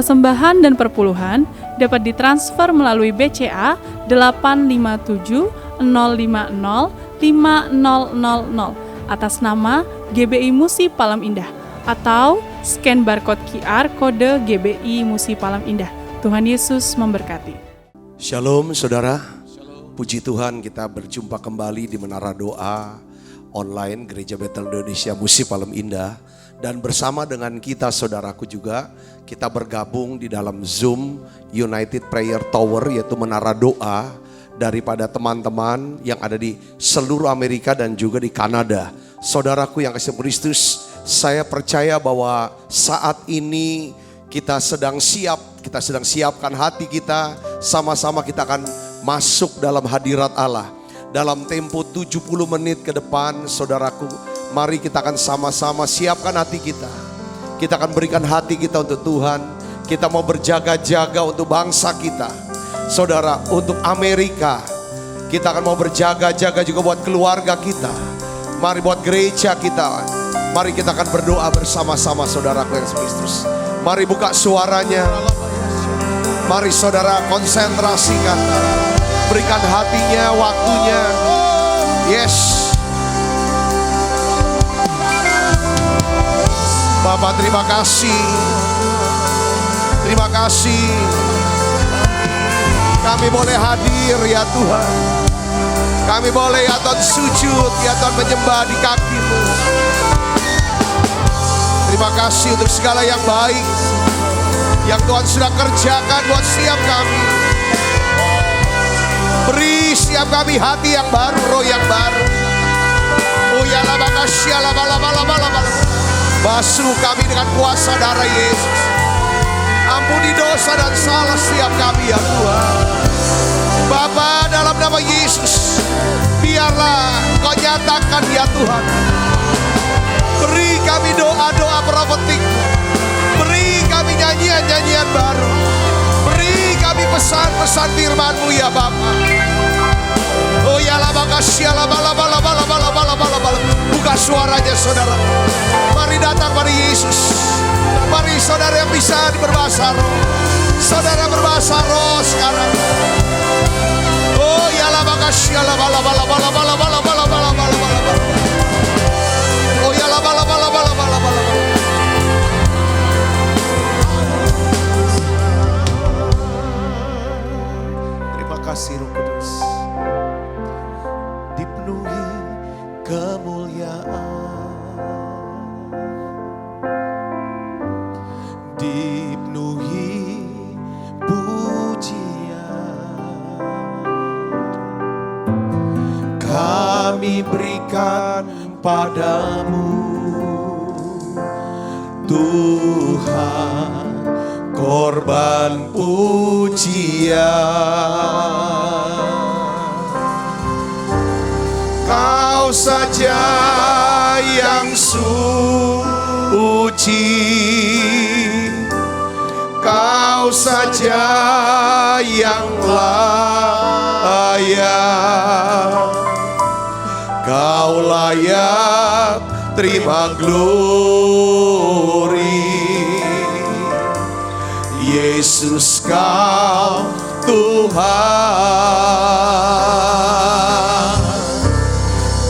Persembahan dan perpuluhan dapat ditransfer melalui BCA 857 050 5000 atas nama GBI Musi Palem Indah atau scan barcode QR kode GBI Musi Palem Indah. Tuhan Yesus memberkati. Shalom saudara, puji Tuhan kita berjumpa kembali di Menara Doa online Gereja Betel Indonesia Musi Palem Indah. Dan bersama dengan kita saudaraku juga, kita bergabung di dalam Zoom United Prayer Tower, yaitu Menara Doa daripada teman-teman yang ada di seluruh Amerika dan juga di Kanada. Saudaraku yang kasih Kristus, saya percaya bahwa saat ini kita sedang siapkan hati kita, sama-sama kita akan masuk dalam hadirat Allah. Dalam tempo 70 menit ke depan, saudaraku, mari kita akan sama-sama siapkan hati kita. Kita akan berikan hati kita untuk Tuhan. Kita mau berjaga-jaga untuk bangsa kita. Saudara, untuk Amerika, kita akan mau berjaga-jaga juga buat keluarga kita. Mari buat gereja kita. Mari kita akan berdoa bersama-sama saudaraku yang Kristus. Mari buka suaranya. Mari saudara konsentrasikan. Berikan hatinya, waktunya. Yes. Bapak terima kasih. Terima kasih. Kami boleh hadir ya Tuhan. Kami boleh ya Tuhan sujud, ya Tuhan menyembah di kaki-Mu. Terima kasih untuk segala yang baik yang Tuhan sudah kerjakan buat setiap kami. Beri setiap kami hati yang baru, roh yang baru. Oh ya la makasih la bala. Basuh kami dengan kuasa darah Yesus. Ampuni dosa dan salah setiap kami ya Tuhan. Bapa, dalam nama Yesus, biarlah Kau nyatakan ya Tuhan. Beri kami doa-doa profetik. Beri kami nyanyian-nyanyian baru. Beri kami pesan-pesan firman-Mu ya Bapa. Oh ya la makasih la bala. Buka suaranya saudara. Mari datang mari Yesus. Mari saudara yang bisa berbahasa roh. Saudara berbahasa roh sekarang. Oh ya la makasih la bala. Oh ya la bala. Terima kasih Roh Kudus. Dipenuhi kemuliaan, dipenuhi pujian, kami berikan padamu Tuhan korban pujian. Kau saja yang suci, Kau saja yang layak, Kau layak terima glory. Yesus Kau Tuhan.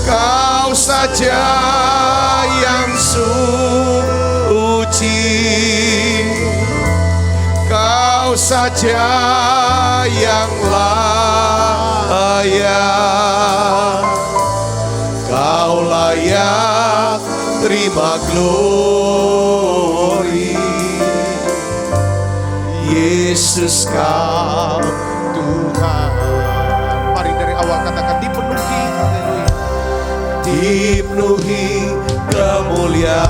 Kau saja yang suci, Kau saja yang layak, Kau layak terima glory. Yesus Kau Tuhan. Mari dari awal katakan dipenuhi, dipenuhi kemuliaan,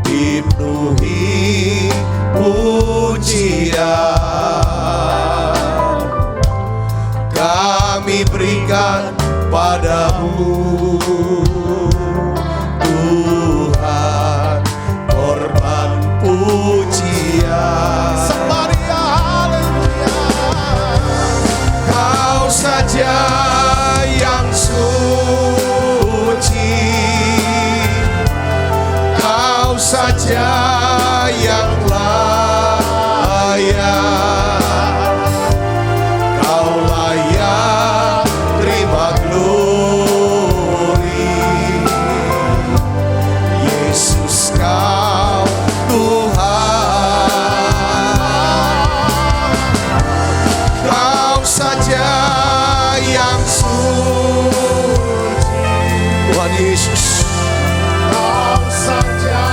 dipenuhi pujian, kami berikan padamu Tuhan korban pujian. Semaria haleluya. Kau saja yang suci, Kau saja yang layak, Kau layak terima glory. Yesus Kau Tuhan, Kau saja yang suci. Tuhan Yesus, Kau saja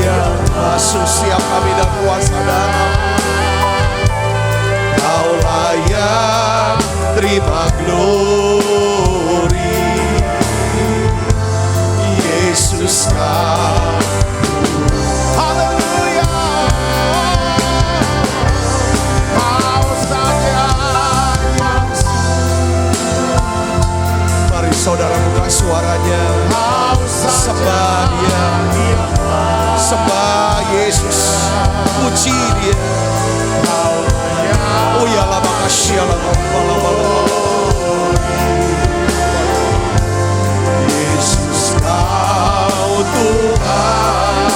yang basuh siap kami dan kuasa darah. Kau layak terima glory. Yesus Kau, haleluya. Kau saja yang suci. Mari saudara buka suaranya, sembah Dia, sembah Yesus, puji Dia. Oh ya la makasih la Yesus Kau Tuhan,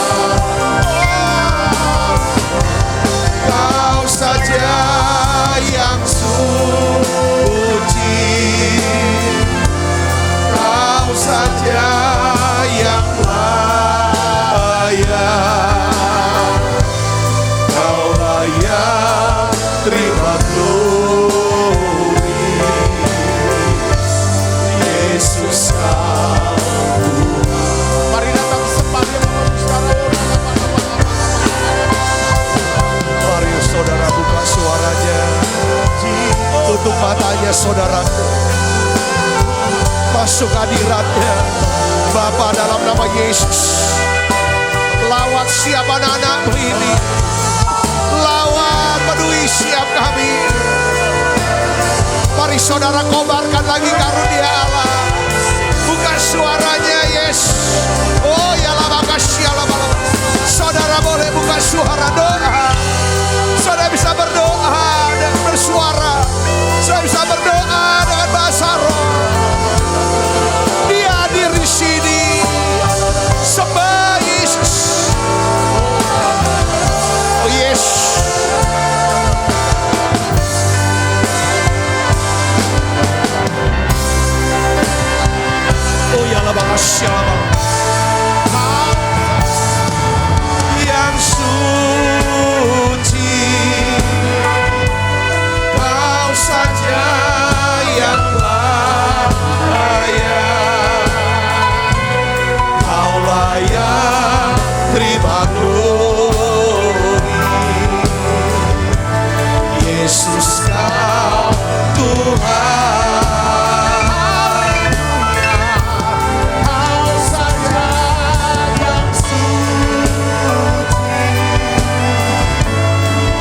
Kau saja yang suci, Kau saja yang layak, Kau layak terima glory. Yesus Kau Tuhan. Mari datang sembah Dia saudara. Mari saudara buka suaranya, tutup matanya saudara, masuk hadiratnya. Bapa, dalam nama Yesus, lawat siap anak-anak-Mu ini, lawat penuhi siap kami. Mari saudara kobarkan lagi karunia Allah. Buka suaranya, yes. Oh ya la makasih Allah. Saudara boleh buka suara doa. Saudara bisa berdoa dengan bersuara. Saudara bisa berdoa dengan bahasa roh. Dia hadir di sini. Sembah Yesus. Oh yes. Oh ya la makasih Allah. Yang suci, Kau saja yang layak, Kau layak terima glory. Yesus Kau Tuhan, Kau saja yang suci,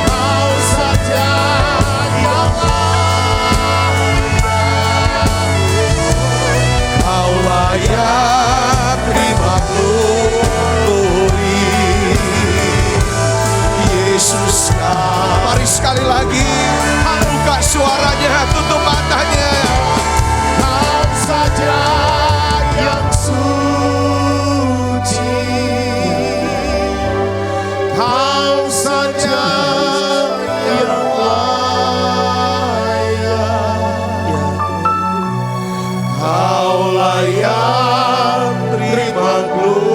Kau saja yang layak, Kau layak terima glory. Yesus Kau. Mari sekali lagi buka suaranya, tutup matanya. Kau saja yang suci, Kau saja yang layak, Kau layak terima glory.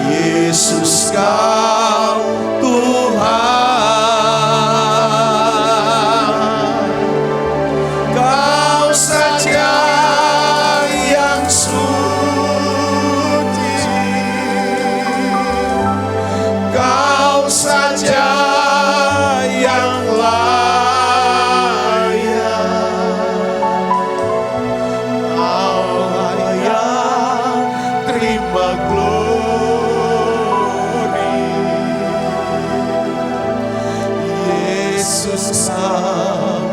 Yesus Kau Tuhan, Kau saja yang suci, Kau saja yang layak, Kau layak terima glory. Yesus Kau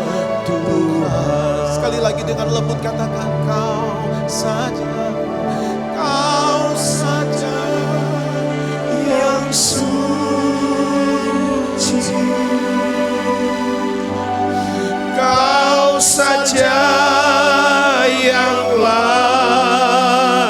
Tuhan. Sekali lagi dengan lembut katakan, Kau saja, Kau saja yang suci, Kau saja yang layak.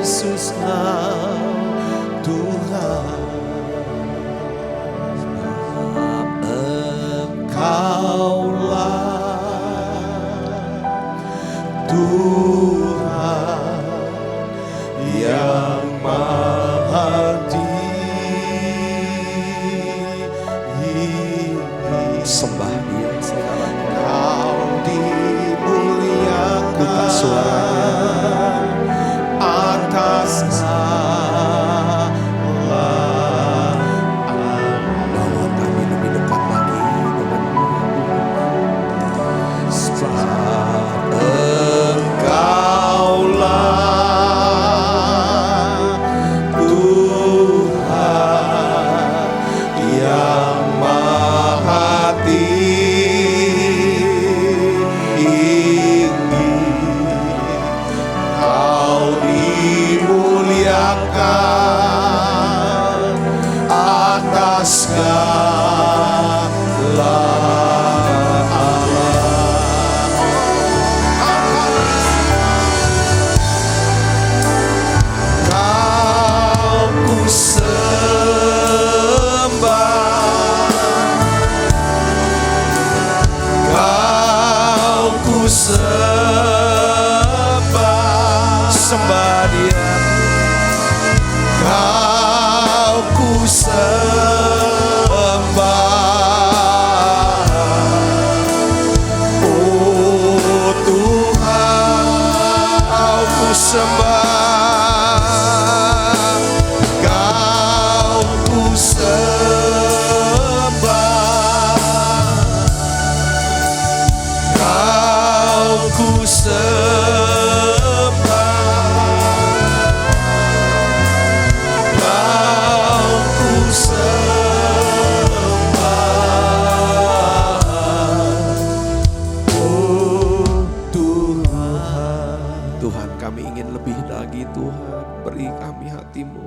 Yesus Tuhan. Engkaulah Tuhan yang maha tinggi. Sembah Dia sekarang. Kau dimuliakan. Buka suaranya atas segala. Bawa kami lebih dekat lagi dengan sebab Engkaulah Tuhan yang maha tinggi. Kau dimuliakan atas segala Kau ku sembah, Kau ku sembah, sembah Dia. Kau ku sembah, oh Tuhan, Kau ku sembah, Kau ku sembah, Kau ku sembah, Kau ku sembah, oh Tuhan. Tuhan, kami ingin lebih lagi Tuhan, beri kami hati-Mu.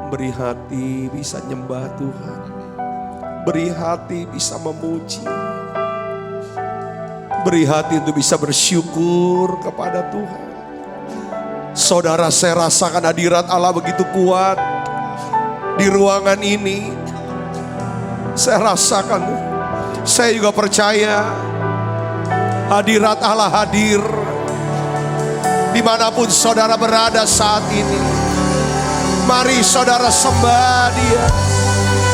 Beri hati bisa nyembah Tuhan, beri hati bisa memuji, beri hati untuk bisa bersyukur kepada Tuhan. Saudara, saya rasakan hadirat Allah begitu kuat di ruangan ini. Saya rasakan, saya juga percaya hadirat Allah hadir dimanapun saudara berada saat ini. Mari saudara sembah Dia,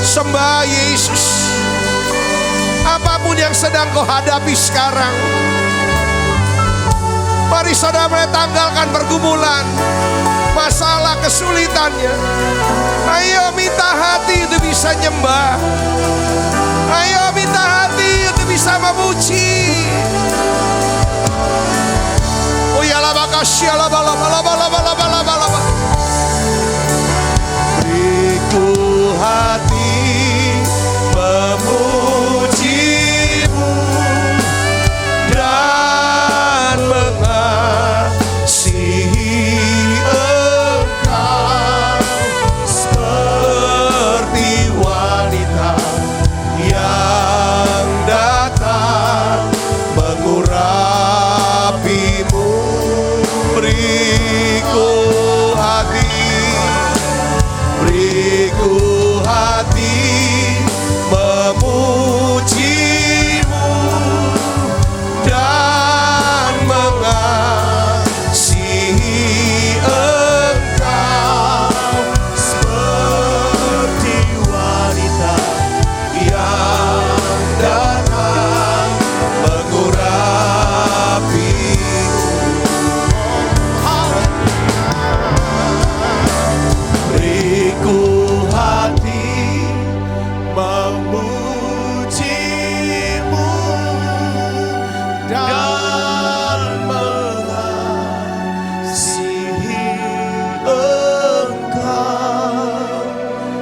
sembah Yesus. Apapun yang sedang kau hadapi sekarang, mari saudara mulai tanggalkan pergumulan, masalah, kesulitannya. Ayo minta hati untuk bisa nyembah. Ayo minta hati untuk bisa memuji. Oh ya laba kasih laba laba laba laba laba laba laba. Beriku hati memuji-Mu dan mengasihi Engkau seperti wanita yang datang mengurapi-Mu. Beriku hati, beriku hati memuji-Mu dan mengasihi Engkau seperti wanita yang datang mengurapi-Mu. Beriku hati memuji-Mu dan mengasihi Engkau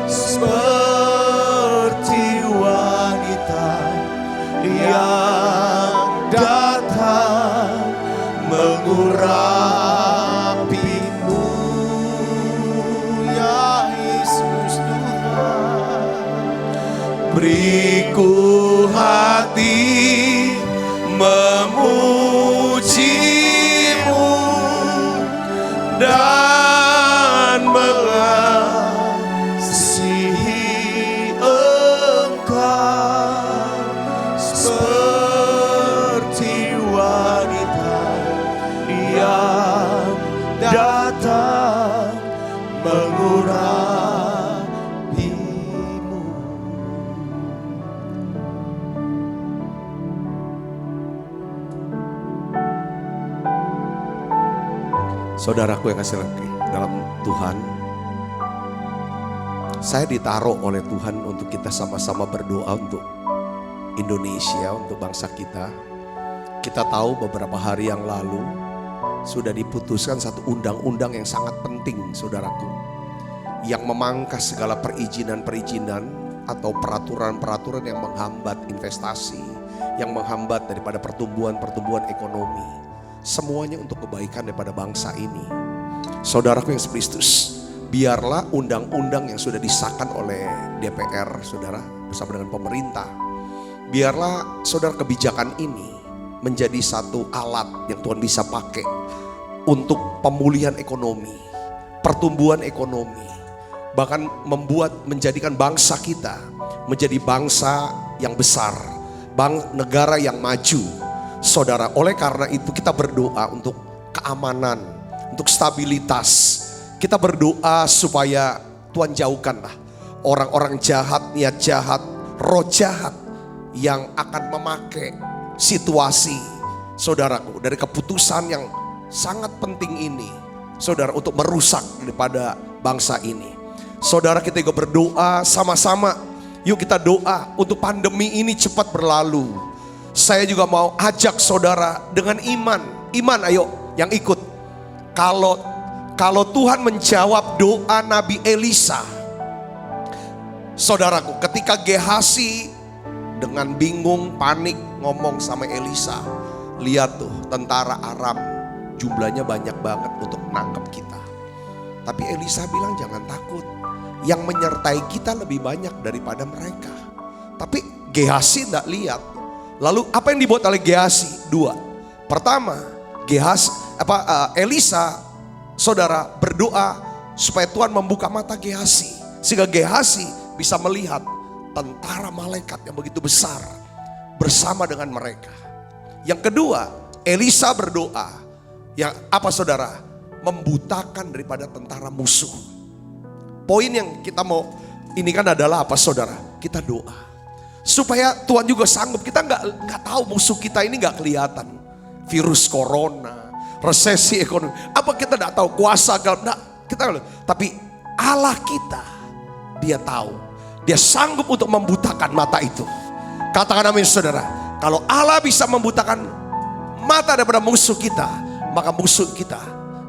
seperti wanita yang datang mengurapi-Mu. Ya Yesus Tuhan, beriku hati memuji-Mu Saudaraku yang kasih dalam Tuhan, saya ditaruh oleh Tuhan untuk kita sama-sama berdoa untuk Indonesia, untuk bangsa kita. Kita tahu beberapa hari yang lalu sudah diputuskan satu undang-undang yang sangat penting, saudaraku, yang memangkas segala perizinan-perizinan atau peraturan-peraturan yang menghambat investasi, yang menghambat daripada pertumbuhan ekonomi. Semuanya untuk kebaikan daripada bangsa ini. Saudaraku yang Kristus, biarlah undang-undang yang sudah disahkan oleh DPR, saudara, bersama dengan pemerintah, biarlah saudara kebijakan ini menjadi satu alat yang Tuhan bisa pakai untuk pemulihan ekonomi, pertumbuhan ekonomi, bahkan menjadikan bangsa kita menjadi bangsa yang besar, negara yang maju. Saudara, oleh karena itu kita berdoa untuk keamanan, untuk stabilitas. Kita berdoa supaya Tuhan jauhkanlah orang-orang jahat, niat jahat, roh jahat yang akan memakai situasi, saudaraku, dari keputusan yang sangat penting ini, saudara, untuk merusak daripada bangsa ini. Saudara, kita juga berdoa sama-sama. Yuk kita doa untuk pandemi ini cepat berlalu. Saya juga mau ajak saudara dengan iman, ayo yang ikut. Kalau Tuhan menjawab doa Nabi Elisa, saudaraku, ketika Gehazi dengan bingung, panik ngomong sama Elisa, lihat tuh tentara Aram jumlahnya banyak banget untuk nangkep kita. Tapi Elisa bilang jangan takut, yang menyertai kita lebih banyak daripada mereka. Tapi Gehazi tidak lihat. Lalu apa yang dibuat oleh Gehazi? Dua. Pertama, Elisa, saudara, berdoa supaya Tuhan membuka mata Gehazi, sehingga Gehazi bisa melihat tentara malaikat yang begitu besar bersama dengan mereka. Yang kedua, Elisa berdoa yang apa, saudara? Membutakan daripada tentara musuh. Poin yang kita mau ini kan adalah apa, saudara? Kita doa supaya Tuhan juga sanggup. Kita nggak tahu musuh kita ini nggak kelihatan. Virus corona, resesi ekonomi, apa kita nggak tahu, kuasa kita. Tapi Allah kita, Dia tahu, Dia sanggup untuk membutakan mata itu. Katakan amin, saudara. Kalau Allah bisa membutakan mata daripada musuh kita, maka musuh kita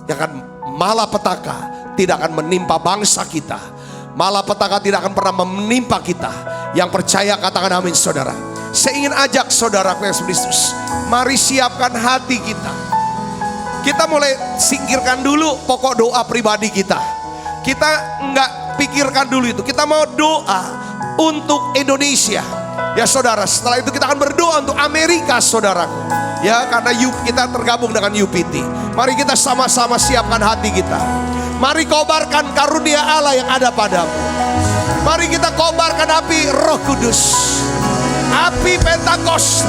yang akan malapetaka tidak akan menimpa bangsa kita. Malapetaka tidak akan pernah menimpa kita. Yang percaya katakan amin, saudara. Saya ingin ajak saudaraku yang Kristus, mari siapkan hati kita. Kita mulai singkirkan dulu pokok doa pribadi kita. Kita enggak pikirkan dulu itu. Kita mau doa untuk Indonesia. Ya saudara, setelah itu kita akan berdoa untuk Amerika, saudaraku. Ya, karena kita tergabung dengan UPT. Mari kita sama-sama siapkan hati kita. Mari kobarkan karunia Allah yang ada padamu. Mari kita kobarkan api Roh Kudus, api Pentakosta.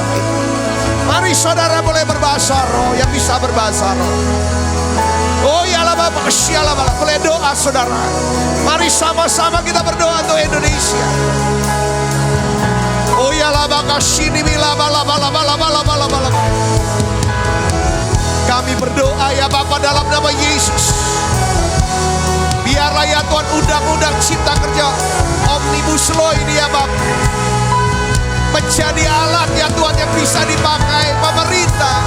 Mari saudara boleh berbahasa roh, yang bisa berbahasa roh. Oh ya Allah Bapak, boleh doa saudara. Mari sama-sama kita berdoa untuk Indonesia. Oh ya Allah Bapak, sini bila bala. Kami berdoa ya Bapak dalam nama Yesus. Biarlah ya Tuhan undang-undang cipta kerja Omnibus Law ini ya Bapak menjadi alat ya Tuhan yang bisa dipakai pemerintah.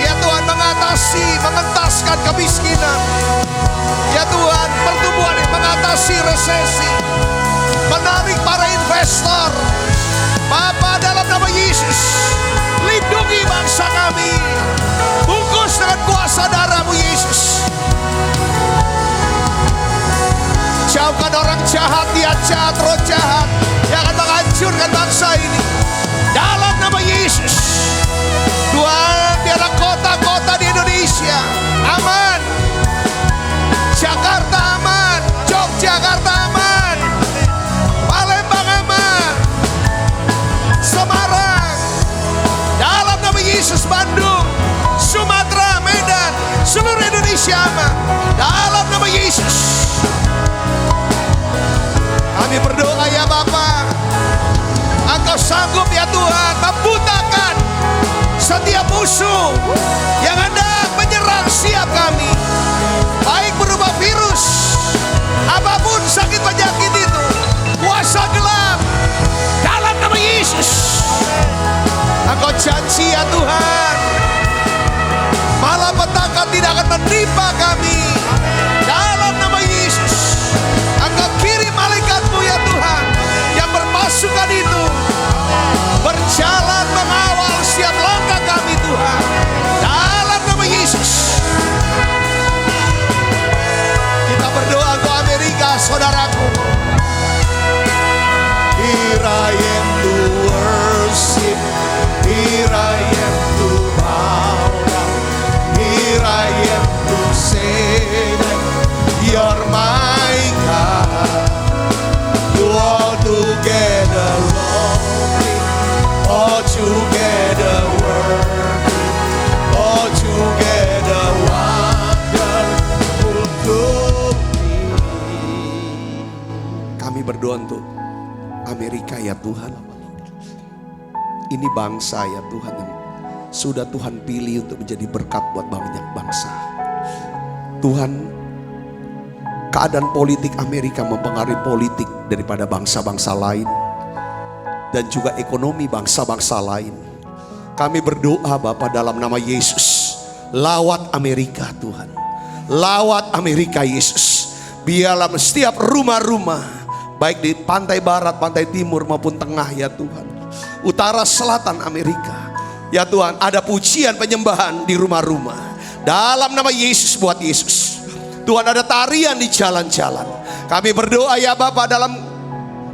Ya Tuhan mengentaskan kemiskinan. Ya Tuhan pertumbuhan yang mengatasi resesi. Menarik para investor. Bapa dalam nama Yesus, lindungi bangsa kami. Bungkus dengan kuasa darah-Mu Yesus. Jauhkan orang jahat, niat jahat, roh jahat yang akan menghancurkan bangsa ini. Dalam nama Yesus. Tuhan, biarlah kota-kota di Indonesia aman. Jakarta aman, Yogyakarta aman, Palembang aman, Semarang. Dalam nama Yesus, Bandung, Sumatera, Medan, seluruh Indonesia aman. Dalam nama Yesus. Kami berdoa ya Bapa, Engkau sanggup ya Tuhan membutakan setiap musuh yang hendak menyerang siap kami. Engkau janji ya Tuhan, malapetaka tidak akan menimpa kami. Dalam nama Yesus, Engkau kirim malaikat-Mu ya Tuhan, yang berpasukan itu berjalan mengawal setiap langkah kami Tuhan. Dalam nama Yesus, kita berdoa untuk Amerika saudaraku. Here I am to worship, here I am to bow down, here I am to say that you're my God. You all together lovely, all together worthy, all together wonderful to me. Kami berdoa untuk Amerika ya Tuhan. Ini bangsa ya Tuhan yang sudah Tuhan pilih untuk menjadi berkat buat banyak bangsa. Tuhan, keadaan politik Amerika mempengaruhi politik daripada bangsa-bangsa lain dan juga ekonomi bangsa-bangsa lain. Kami berdoa Bapa dalam nama Yesus, lawat Amerika Tuhan, lawat Amerika Yesus. Biarlah setiap rumah-rumah, baik di pantai barat, pantai timur maupun tengah ya Tuhan, utara, selatan Amerika ya Tuhan, ada pujian penyembahan di rumah-rumah. Dalam nama Yesus, buat Yesus Tuhan, ada tarian di jalan-jalan. Kami berdoa ya Bapa dalam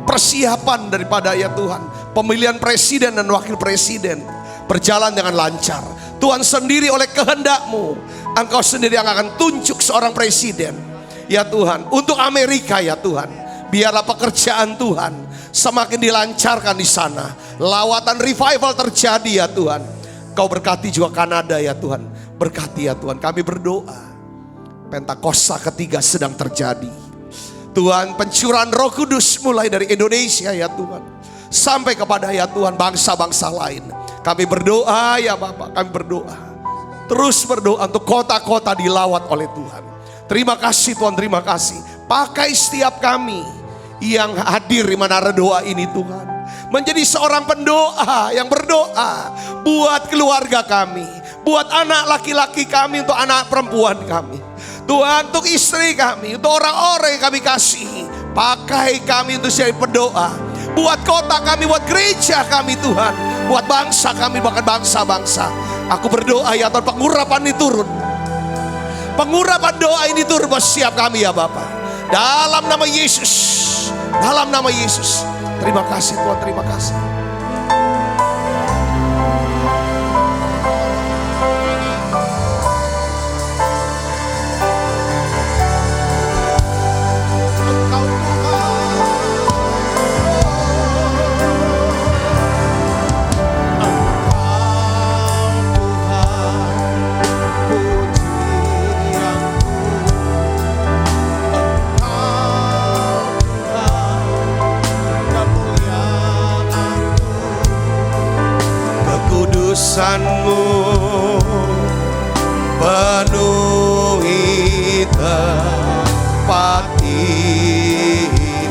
persiapan daripada ya Tuhan pemilihan presiden dan wakil presiden berjalan dengan lancar. Tuhan sendiri oleh kehendak-Mu, Engkau sendiri yang akan tunjuk seorang presiden ya Tuhan untuk Amerika ya Tuhan. Biarlah pekerjaan Tuhan semakin dilancarkan di sana. Lawatan revival terjadi ya Tuhan. Kau berkati juga Kanada ya Tuhan. Berkati ya Tuhan. Kami berdoa Pentakosta ketiga sedang terjadi. Tuhan, pencurahan Roh Kudus mulai dari Indonesia ya Tuhan, sampai kepada ya Tuhan bangsa-bangsa lain. Kami berdoa ya Bapak, kami berdoa, terus berdoa untuk kota-kota dilawat oleh Tuhan. Terima kasih Tuhan, terima kasih. Pakai setiap kami yang hadir di Menara Doa ini Tuhan, menjadi seorang pendoa yang berdoa buat keluarga kami, buat anak laki-laki kami, untuk anak perempuan kami Tuhan, untuk istri kami, untuk orang-orang yang kami kasihi. Pakai kami untuk jadi pendoa buat kota kami, buat gereja kami Tuhan, buat bangsa kami, bahkan bangsa-bangsa. Aku berdoa ya Tuhan, pengurapan ini turun, pengurapan doa ini turun buat setiap kami ya Bapak. Dalam nama Yesus, dalam nama Yesus. Terima kasih Tuhan, terima kasih. Kekudusan-Mu penuhi tempat ini.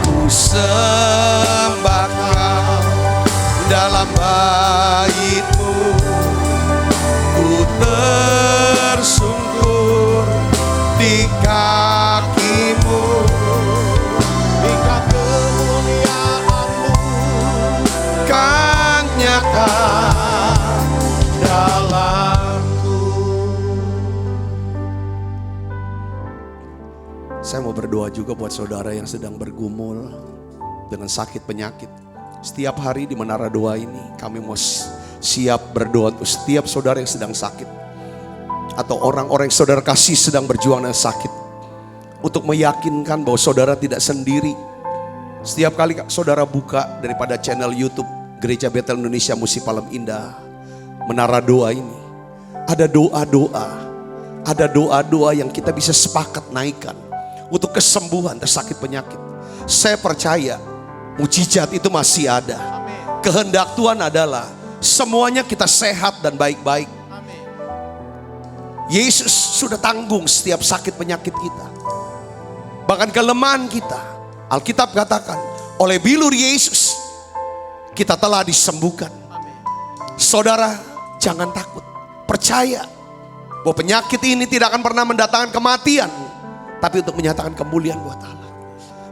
Ku sembah Kau dalam bait-Mu, ku tersungkur di kaki-Mu. Saya mau berdoa juga buat saudara yang sedang bergumul dengan sakit penyakit. Setiap hari di Menara Doa ini kami mau siap berdoa untuk setiap saudara yang sedang sakit, atau orang-orang yang saudara kasih sedang berjuang dengan sakit, untuk meyakinkan bahwa saudara tidak sendiri. Setiap kali saudara buka daripada channel YouTube Gereja Betel Indonesia Musi Palem Indah, Menara Doa ini, ada doa-doa, ada doa-doa yang kita bisa sepakat naikkan untuk kesembuhan tersakit penyakit. Saya percaya mujizat itu masih ada. Kehendak Tuhan adalah semuanya kita sehat dan baik-baik. Yesus sudah tanggung setiap sakit penyakit kita, bahkan kelemahan kita. Alkitab katakan Oleh bilur Yesus kita telah disembuhkan. Saudara, jangan takut. Percaya bahwa penyakit ini tidak akan pernah mendatangkan kematian, tapi untuk menyatakan kemuliaan buat Allah.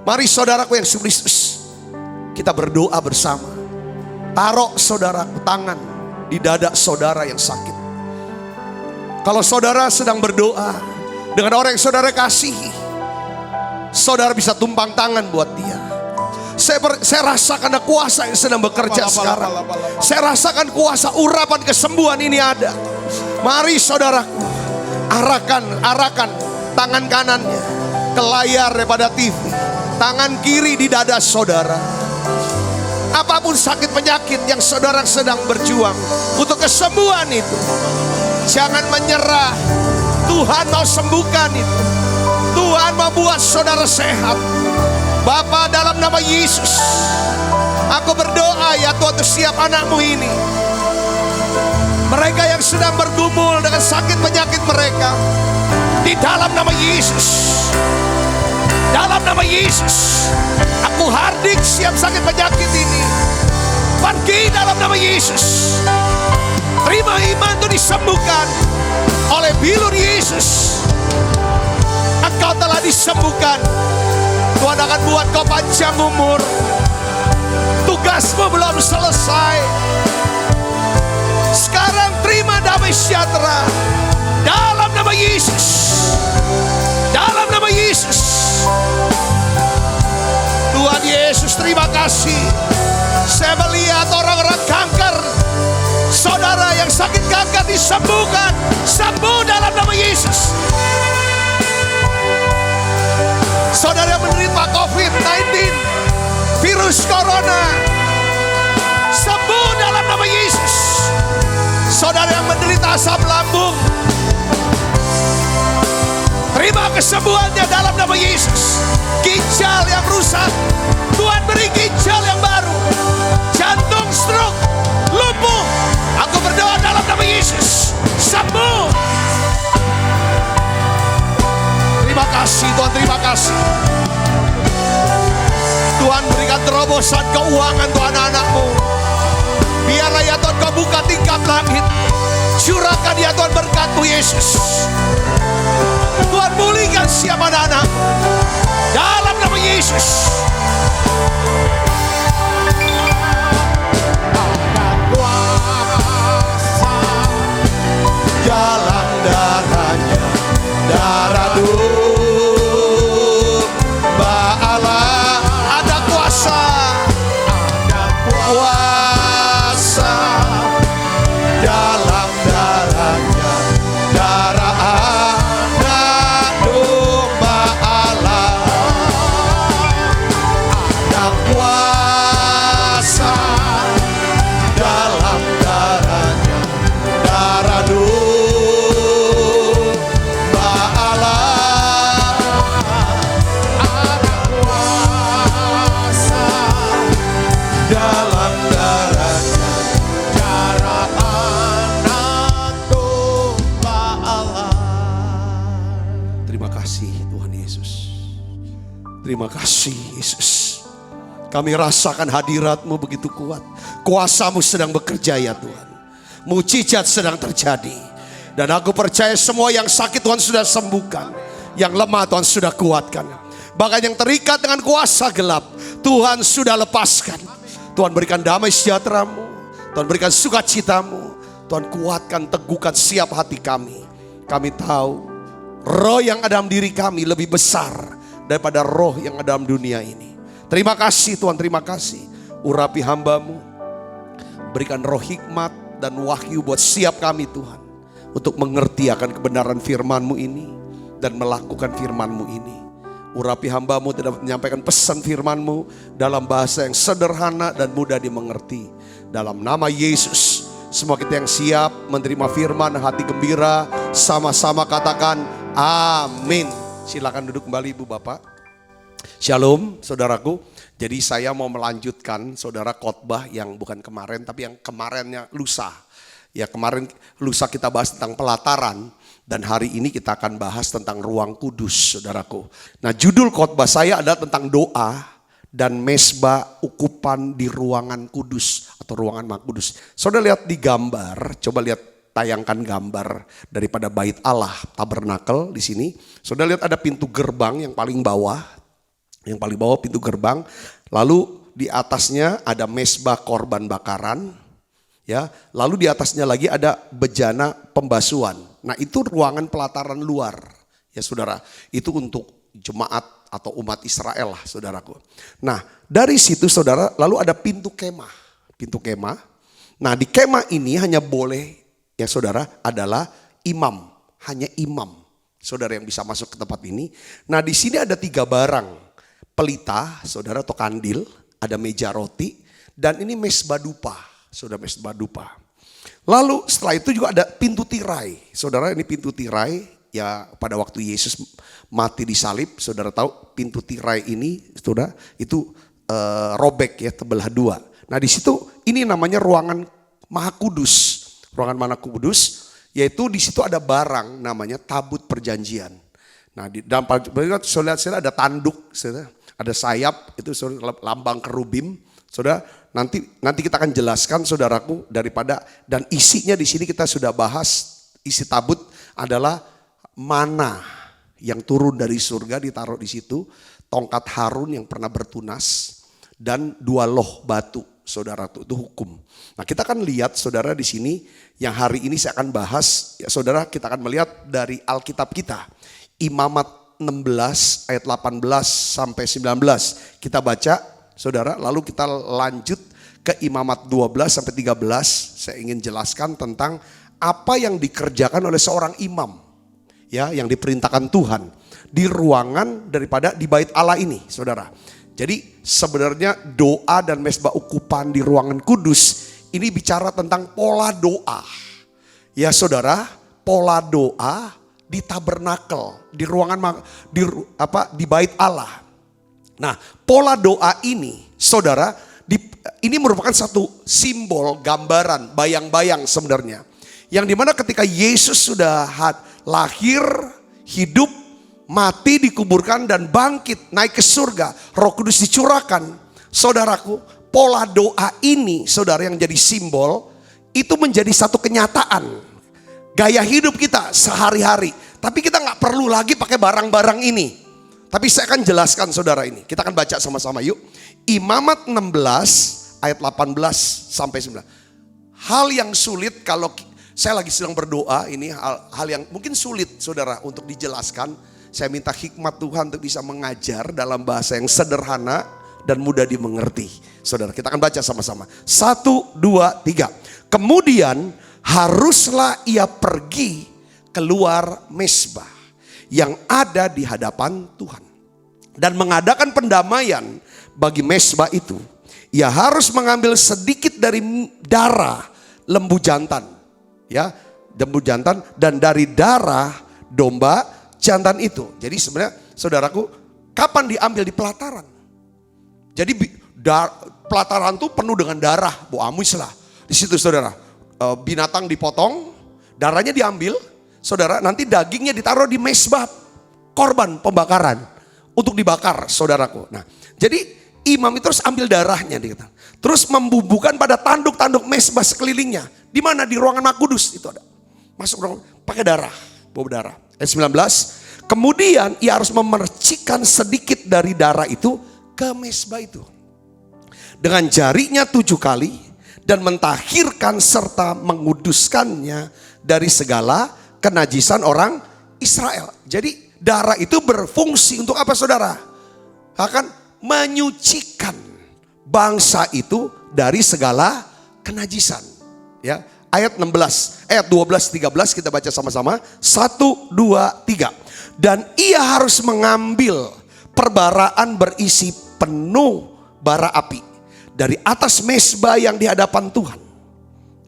Mari saudaraku yang Kristus, kita berdoa bersama. Taruh saudaraku tangan di dada saudara yang sakit. Kalau saudara sedang berdoa dengan orang yang saudara kasihi, saudara bisa tumpang tangan buat dia. Saya rasakan ada kuasa yang sedang bekerja sekarang. Saya rasakan kuasa urapan kesembuhan ini ada. Mari saudaraku, arahkan tangan kanannya ke layar daripada TV. Tangan kiri di dada saudara. Apapun sakit penyakit yang saudara sedang berjuang untuk kesembuhan itu, jangan menyerah. Tuhan mau sembuhkan itu. Tuhan mau buat saudara sehat. Bapa, dalam nama Yesus, aku berdoa ya Tuhan untuk setiap anakmu ini. Mereka yang sedang bergumul dengan sakit penyakit mereka, di dalam nama Yesus, dalam nama Yesus, aku hardik siap sakit penyakit ini. Pergi dalam nama Yesus. Terima iman untuk disembuhkan oleh bilur Yesus. Engkau telah disembuhkan. Tuhan akan buat kau panjang umur. Tugasmu belum selesai. Sekarang terima damai sejahtera dalam nama Yesus. Dalam nama Yesus. Tuhan Yesus, terima kasih. Saya melihat orang-orang kanker, saudara yang sakit kanker disembuhkan. Sembuh dalam nama Yesus. Saudara yang menderita COVID-19, virus corona, sembuh dalam nama Yesus. Saudara yang menderita asam lambung, terima kesembuhannya dalam nama Yesus. Ginjal yang rusak, Tuhan beri ginjal yang baru. Jantung, stroke, lumpuh, aku berdoa dalam nama Yesus, sembuh. Terima kasih Tuhan, terima kasih. Tuhan berikan terobosan keuangan untuk anak-anakmu. Biarlah ya Tuhan kau buka tingkap langit. Curahkan ya Tuhan berkat-Mu Yesus. Tuhan pulihkan siap anak-anak dalam nama Yesus. Ada kuasa dalam darahnya, darah domba Allah. Ada kuasa dalam darahnya, darah anak domba Allah. Ada kuasa dalam darahnya, darah domba Allah. Ada kuasa dalam darahnya, darah anak domba Allah. Terima kasih Tuhan Yesus. Terima kasih Yesus. Kami rasakan hadirat-Mu begitu kuat. Kuasa-Mu sedang bekerja ya Tuhan. Mujizat sedang terjadi. Dan aku percaya semua yang sakit Tuhan sudah sembuhkan. Yang lemah Tuhan sudah kuatkan. Bahkan yang terikat dengan kuasa gelap, Tuhan sudah lepaskan. Tuhan berikan damai sejahtera-Mu. Tuhan berikan sukacita-Mu. Tuhan kuatkan, teguhkan siap hati kami. Kami tahu roh yang ada dalam diri kami lebih besar daripada roh yang ada dalam dunia ini. Terima kasih Tuhan, terima kasih. Urapi hamba-Mu. Berikan roh hikmat dan wahyu buat siap kami Tuhan. Untuk mengerti akan kebenaran firman-Mu ini. Dan melakukan firman-Mu ini. Urapi hamba-Mu tidak menyampaikan pesan firman-Mu dalam bahasa yang sederhana dan mudah dimengerti. Dalam nama Yesus, semua kita yang siap menerima firman, hati gembira, sama-sama katakan amin. Silakan duduk kembali Ibu Bapak. Shalom saudaraku. Jadi saya mau melanjutkan saudara khotbah yang bukan kemarin tapi yang kemarinnya lusa. Ya kemarin lusa kita bahas tentang pelataran. Dan hari ini kita akan bahas tentang ruang kudus saudaraku. Nah judul khotbah saya adalah tentang doa dan mesbah ukupan di ruangan kudus atau ruangan Maha Kudus. Saudara lihat di gambar, coba lihat tayangkan gambar daripada bait Allah tabernakel di sini. Saudara lihat ada pintu gerbang yang paling bawah. Yang paling bawah pintu gerbang. Lalu di atasnya ada mesbah korban bakaran. Ya, lalu di atasnya lagi ada bejana pembasuhan. Nah, itu ruangan pelataran luar. Ya, Saudara, itu untuk jemaat atau umat Israel lah, saudaraku. Nah, dari situ saudara, lalu ada pintu kemah. Pintu kemah. Nah, di kemah ini hanya boleh, ya saudara, adalah imam. Hanya imam, saudara, yang bisa masuk ke tempat ini. Nah, di sini ada 3 barang. Pelita, saudara, atau kandil. Ada meja roti. Dan ini mesbah dupa, saudara, mesbah dupa. Lalu setelah itu juga ada pintu tirai. Saudara, ini pintu tirai. Ya, pada waktu Yesus mati di salib, saudara tahu pintu tirai ini, saudara, itu robek ya, terbelah 2. Nah, di situ ini namanya ruangan Maha Kudus. Ruangan Maha Kudus, yaitu di situ ada barang namanya tabut perjanjian. Nah, di dalam saudara ada tanduk, saudara, ada sayap, itu saudara, lambang kerubim. Saudara, nanti kita akan jelaskan, saudaraku, daripada dan isinya di sini kita sudah bahas. Isi tabut adalah mana yang turun dari surga ditaruh di situ, tongkat Harun yang pernah bertunas, dan 2 loh batu, saudara, itu hukum. Nah, kita akan lihat, saudara, di sini yang hari ini saya akan bahas, ya saudara, kita akan melihat dari Alkitab kita, Imamat 16 ayat 18 sampai 19. Kita baca, saudara, lalu kita lanjut ke Imamat 12 sampai 13. Saya ingin jelaskan tentang apa yang dikerjakan oleh seorang imam, ya, yang diperintahkan Tuhan di ruangan daripada di bait Allah ini, saudara. Jadi sebenarnya doa dan mesbah ukupan di ruangan kudus ini bicara tentang pola doa. Ya saudara, pola doa di tabernakel, di ruangan di bait Allah. Nah, pola doa ini, saudara, ini merupakan satu simbol, gambaran, bayang-bayang sebenarnya. Yang dimana ketika Yesus sudah lahir, hidup, mati, dikuburkan, dan bangkit, naik ke surga, Roh Kudus dicurahkan. Saudaraku, pola doa ini, saudara, yang jadi simbol, itu menjadi satu kenyataan. Gaya hidup kita sehari-hari. Tapi kita gak perlu lagi pakai barang-barang ini. Tapi saya akan jelaskan, saudara, ini. Kita akan baca sama-sama yuk. Imamat 16 ayat 18 sampai 19. Hal yang sulit kalau saya lagi sedang berdoa, ini hal yang mungkin sulit, saudara, untuk dijelaskan. Saya minta hikmat Tuhan untuk bisa mengajar dalam bahasa yang sederhana dan mudah dimengerti. Saudara, kita akan baca sama-sama. 1, 2, 3. Kemudian haruslah ia pergi keluar mesbah yang ada di hadapan Tuhan dan mengadakan pendamaian bagi mesbah itu. Ia harus mengambil sedikit dari darah lembu jantan, ya, lembu jantan, dan dari darah domba jantan itu. Jadi sebenarnya, saudaraku, kapan diambil? Di pelataran. Jadi pelataran itu penuh dengan darah, bu amis lah. Di situ, saudara, binatang dipotong, darahnya diambil, saudara, nanti dagingnya ditaruh di mesbah korban pembakaran untuk dibakar, saudaraku. Nah, jadi imam itu terus ambil darahnya, terus membubuhkan pada tanduk-tanduk mesbah sekelilingnya. Di mana? Di ruangan Maha Kudus itu ada. Masuk ruangan pakai darah, bawa darah. Ayat 19. Kemudian ia harus memercikkan sedikit dari darah itu ke mesbah itu dengan jarinya 7 kali dan mentahirkan serta menguduskannya dari segala kenajisan orang Israel. Jadi darah itu berfungsi untuk apa, saudara? Akan menyucikan bangsa itu dari segala kenajisan. Ya, ayat 16, ayat 12, 13 kita baca sama-sama. 1, 2, 3. Dan ia harus mengambil perbaraan berisi penuh bara api dari atas mesbah yang di hadapan Tuhan.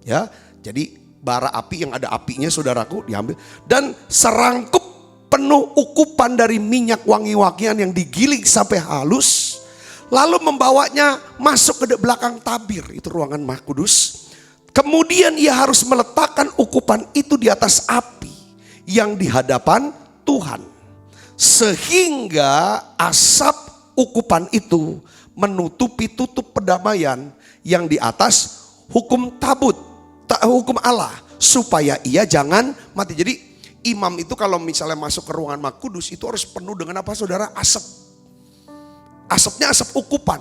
Ya, jadi bara api yang ada apinya, saudaraku, diambil, dan serangkup penuh ukupan dari minyak wangi-wangian yang digiling sampai halus, lalu membawanya masuk ke belakang tabir, itu ruangan Maha Kudus. Kemudian ia harus meletakkan ukupan itu di atas api yang di hadapan Tuhan, sehingga asap ukupan itu menutupi tutup perdamaian yang di atas hukum hukum Allah, supaya ia jangan mati. Jadi imam itu kalau misalnya masuk ke ruangan Maha Kudus itu harus penuh dengan apa saudara? Asap. Asapnya asap ukupan.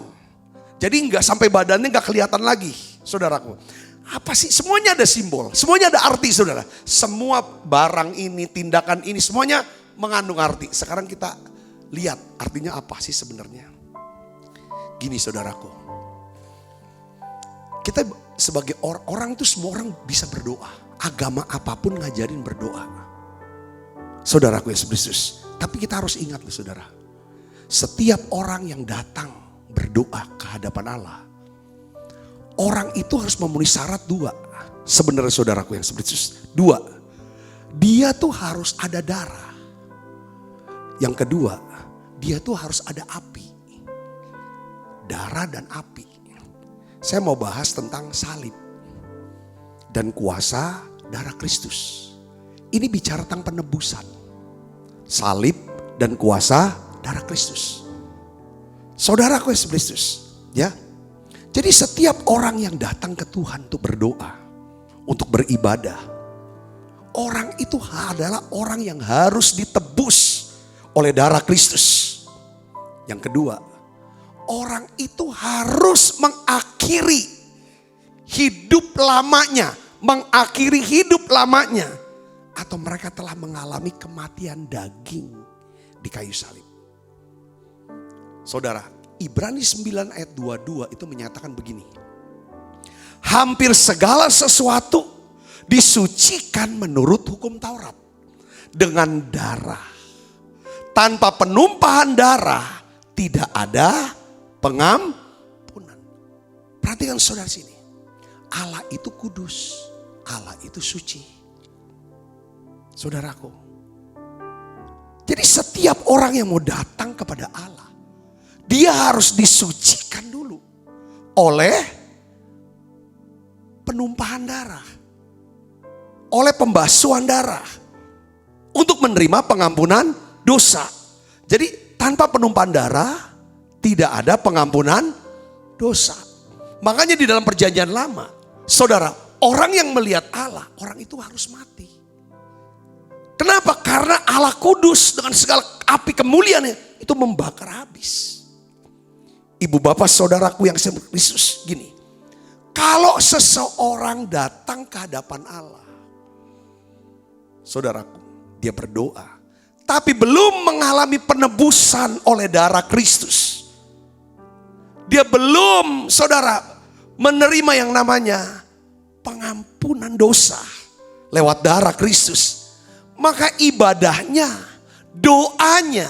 Jadi nggak sampai badannya nggak kelihatan lagi, saudaraku. Apa sih? Semuanya ada simbol, semuanya ada arti, saudara. Semua barang ini, tindakan ini, semuanya mengandung arti. Sekarang kita lihat artinya apa sih sebenarnya. Gini saudaraku, kita sebagai orang itu semua orang bisa berdoa. Agama apapun ngajarin berdoa. Saudaraku Yesus Kristus. Tapi kita harus ingat loh saudara. Setiap orang yang datang berdoa ke hadapan Allah, orang itu harus memenuhi syarat dua. Sebenarnya saudaraku yang Kristus. Dua, dia tuh harus ada darah. Yang kedua, dia tuh harus ada api. Darah dan api. Saya mau bahas tentang salib dan kuasa darah Kristus. Ini bicara tentang penebusan. Salib dan kuasa darah Kristus. Saudaraku Yesus Kristus, ya. Jadi setiap orang yang datang ke Tuhan untuk berdoa, untuk beribadah, orang itu adalah orang yang harus ditebus oleh darah Kristus. Yang kedua, orang itu harus mengakhiri hidup lamanya, atau mereka telah mengalami kematian daging di kayu salib. Saudara, Ibrani 9 ayat 22 itu menyatakan begini. Hampir segala sesuatu disucikan menurut hukum Taurat dengan darah. Tanpa penumpahan darah tidak ada pengampunan. Perhatikan saudara sini. Allah itu kudus, Allah itu suci. Saudaraku. Jadi setiap orang yang mau datang kepada Allah, dia harus disucikan dulu oleh penumpahan darah, oleh pembasuhan darah, untuk menerima pengampunan dosa. Jadi tanpa penumpahan darah tidak ada pengampunan dosa. Makanya di dalam perjanjian lama, saudara, orang yang melihat Allah, orang itu harus mati. Kenapa? Karena Allah kudus dengan segala api kemuliaannya itu membakar habis. Ibu bapak saudaraku yang Kristus, gini. Kalau seseorang datang ke hadapan Allah, saudaraku, dia berdoa, tapi belum mengalami penebusan oleh darah Kristus. Dia belum, saudara, menerima yang namanya pengampunan dosa lewat darah Kristus. Maka ibadahnya, doanya,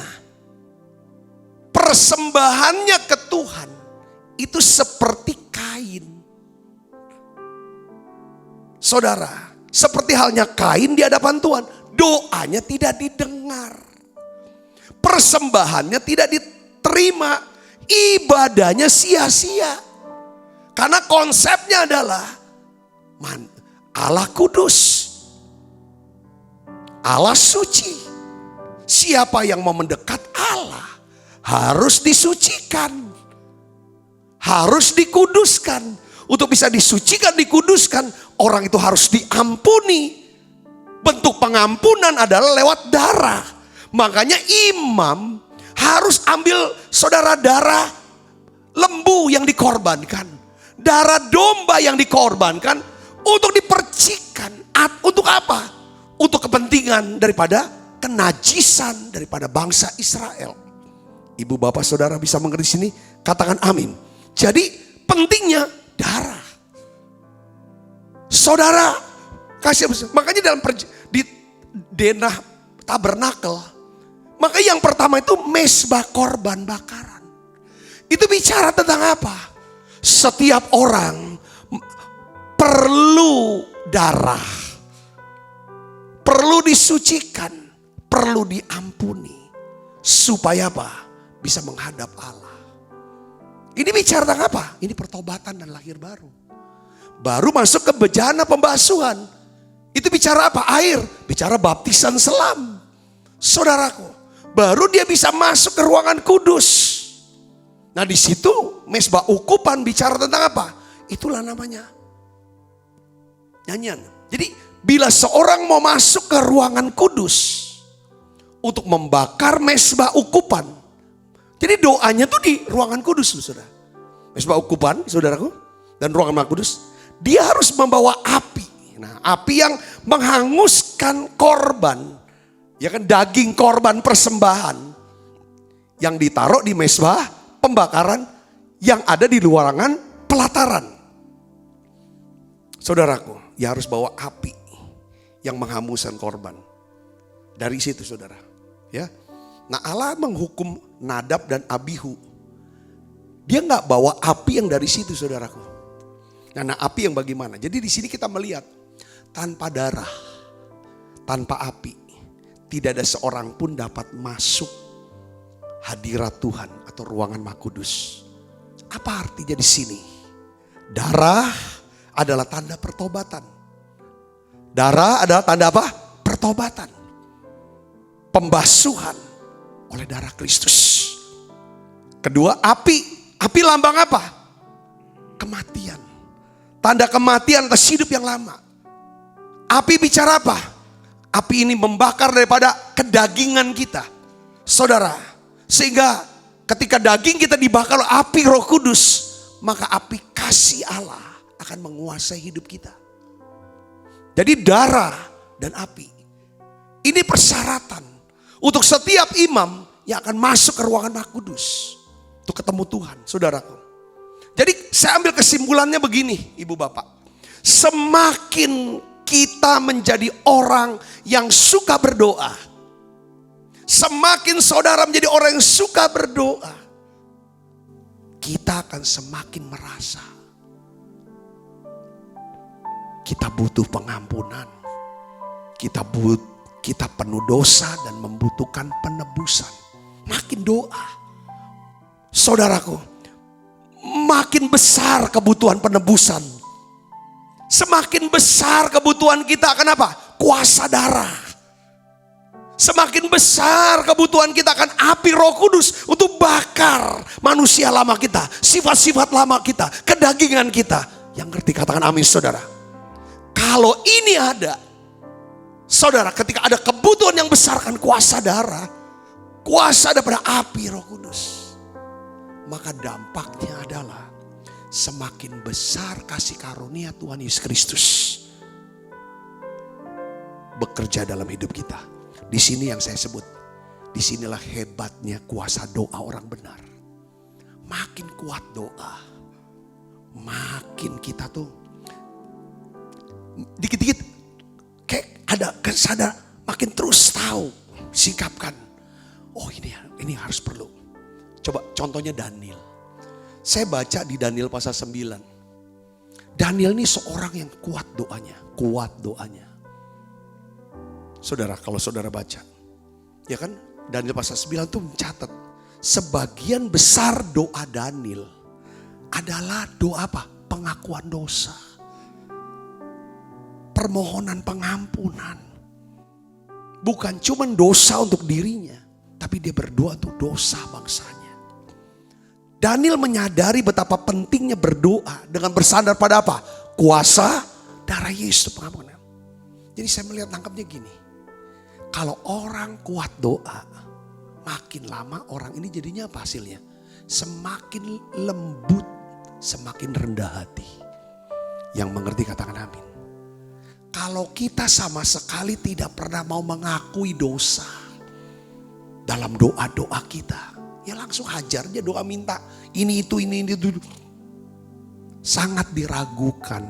persembahannya ke Tuhan itu seperti kain. Saudara, seperti halnya kain di hadapan Tuhan, doanya tidak didengar. Persembahannya tidak diterima, ibadahnya sia-sia. Karena konsepnya adalah Allah kudus, Allah suci. Siapa yang mau mendekat Allah harus disucikan, harus dikuduskan. Untuk bisa disucikan, dikuduskan, orang itu harus diampuni. Bentuk pengampunan adalah lewat darah. Makanya imam harus ambil saudara darah lembu yang dikorbankan, darah domba yang dikorbankan untuk dipercikan. Untuk apa? Untuk kepentingan daripada kenajisan daripada bangsa Israel. Ibu bapak saudara bisa mengerti sini? Katakan amin. Jadi pentingnya darah. Saudara kasih, makanya dalam di denah tabernakel, maka yang pertama itu mesbah korban bakaran. Itu bicara tentang apa? Setiap orang perlu darah, perlu disucikan, perlu diampuni. Supaya apa? Bisa menghadap Allah. Ini bicara tentang apa? Ini pertobatan dan lahir baru. Baru masuk ke bejana pembasuhan. Itu bicara apa? Air. Bicara baptisan selam. Saudaraku, baru dia bisa masuk ke ruangan kudus. Nah di situ mesbah ukupan bicara tentang apa? Itulah namanya nyanyian. Jadi bila seorang mau masuk ke ruangan kudus untuk membakar mesbah ukupan. Jadi doanya tuh di ruangan kudus, saudara. Mesbah ukupan, saudaraku, dan ruangan maha kudus. Dia harus membawa api. Nah, api yang menghanguskan korban. Ya kan, daging korban persembahan. Yang ditaruh di mesbah pembakaran yang ada di ruangan pelataran. Saudaraku, ya harus bawa api yang menghanguskan korban. Dari situ, saudara. Ya. Nah, Allah menghukum Nadab dan Abihu. Dia nggak bawa api yang dari situ, saudaraku. Nah, api yang bagaimana? Jadi di sini kita melihat tanpa darah, tanpa api, tidak ada seorang pun dapat masuk hadirat Tuhan atau ruangan Maha Kudus. Apa artinya di sini? Darah adalah tanda pertobatan. Darah adalah tanda apa? Pertobatan. Pembasuhan oleh darah Kristus. Kedua, api. Api lambang apa? Kematian. Tanda kematian atas hidup yang lama. Api bicara apa? Api ini membakar daripada kedagingan kita. Saudara, sehingga ketika daging kita dibakar oleh api Roh Kudus, maka api kasih Allah akan menguasai hidup kita. Jadi darah dan api. Ini persyaratan untuk setiap imam yang akan masuk ke ruangan Maha Kudus. Untuk ketemu Tuhan, saudaraku. Jadi saya ambil kesimpulannya begini, ibu bapak. Semakin kita menjadi orang yang suka berdoa. Semakin saudara menjadi orang yang suka berdoa. Kita akan semakin merasa. Kita butuh pengampunan. Kita penuh dosa dan membutuhkan penebusan. Makin doa. Saudaraku, makin besar kebutuhan penebusan. Semakin besar kebutuhan kita akan apa? Kuasa darah. Semakin besar kebutuhan kita akan api Roh Kudus untuk bakar manusia lama kita, sifat-sifat lama kita, kedagingan kita. Yang ngerti katakan amin, saudara. Kalau ini ada, saudara, ketika ada kebutuhan yang besar kan kuasa darah, kuasa daripada api Roh Kudus. Maka dampaknya adalah semakin besar kasih karunia Tuhan Yesus Kristus bekerja dalam hidup kita. Di sini yang saya sebut, disinilah hebatnya kuasa doa orang benar. Makin kuat doa, makin kita tuh dikit-dikit kayak ada kesadaran, makin terus tahu, sikapkan. Oh ini harus perlu. Coba contohnya Daniel. Saya baca di Daniel pasal 9. Daniel ini seorang yang kuat doanya. Kuat doanya. Saudara, kalau saudara baca. Ya kan, Daniel pasal 9 itu mencatat. Sebagian besar doa Daniel adalah doa apa? Pengakuan dosa. Permohonan pengampunan. Bukan cuma dosa untuk dirinya. Tapi dia berdoa untuk dosa bangsanya. Daniel menyadari betapa pentingnya berdoa dengan bersandar pada apa? Kuasa darah Yesus pengampunan. Jadi saya melihat tangkapnya gini. Kalau orang kuat doa, makin lama orang ini jadinya apa hasilnya? Semakin lembut, semakin rendah hati. Yang mengerti katakan amin. Kalau kita sama sekali tidak pernah mau mengakui dosa dalam doa-doa kita, ya langsung hajar aja doa minta ini itu. Sangat diragukan.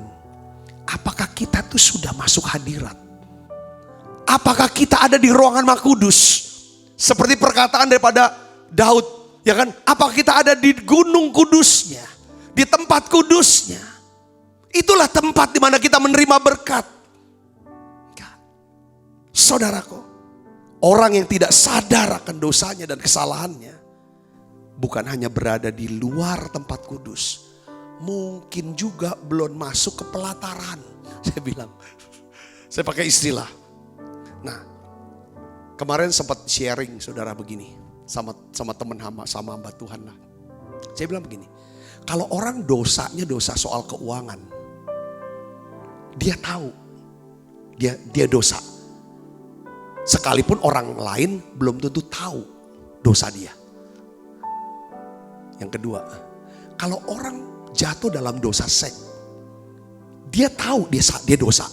Apakah kita tuh sudah masuk hadirat? Apakah kita ada di ruangan Maha Kudus? Seperti perkataan daripada Daud, ya kan? Apakah kita ada di gunung kudusnya? Di tempat kudusnya? Itulah tempat di mana kita menerima berkat. Saudaraku, orang yang tidak sadar akan dosanya dan kesalahannya, bukan hanya berada di luar tempat kudus, mungkin juga belum masuk ke pelataran. Saya bilang, saya pakai istilah. Nah, kemarin sempat sharing saudara begini sama teman hamba, sama hamba Tuhan lah. Saya bilang begini, kalau orang dosanya dosa soal keuangan, dia tahu dia dosa. Sekalipun orang lain belum tentu tahu dosa dia. Yang kedua, kalau orang jatuh dalam dosa seks, dia tahu dia dosa.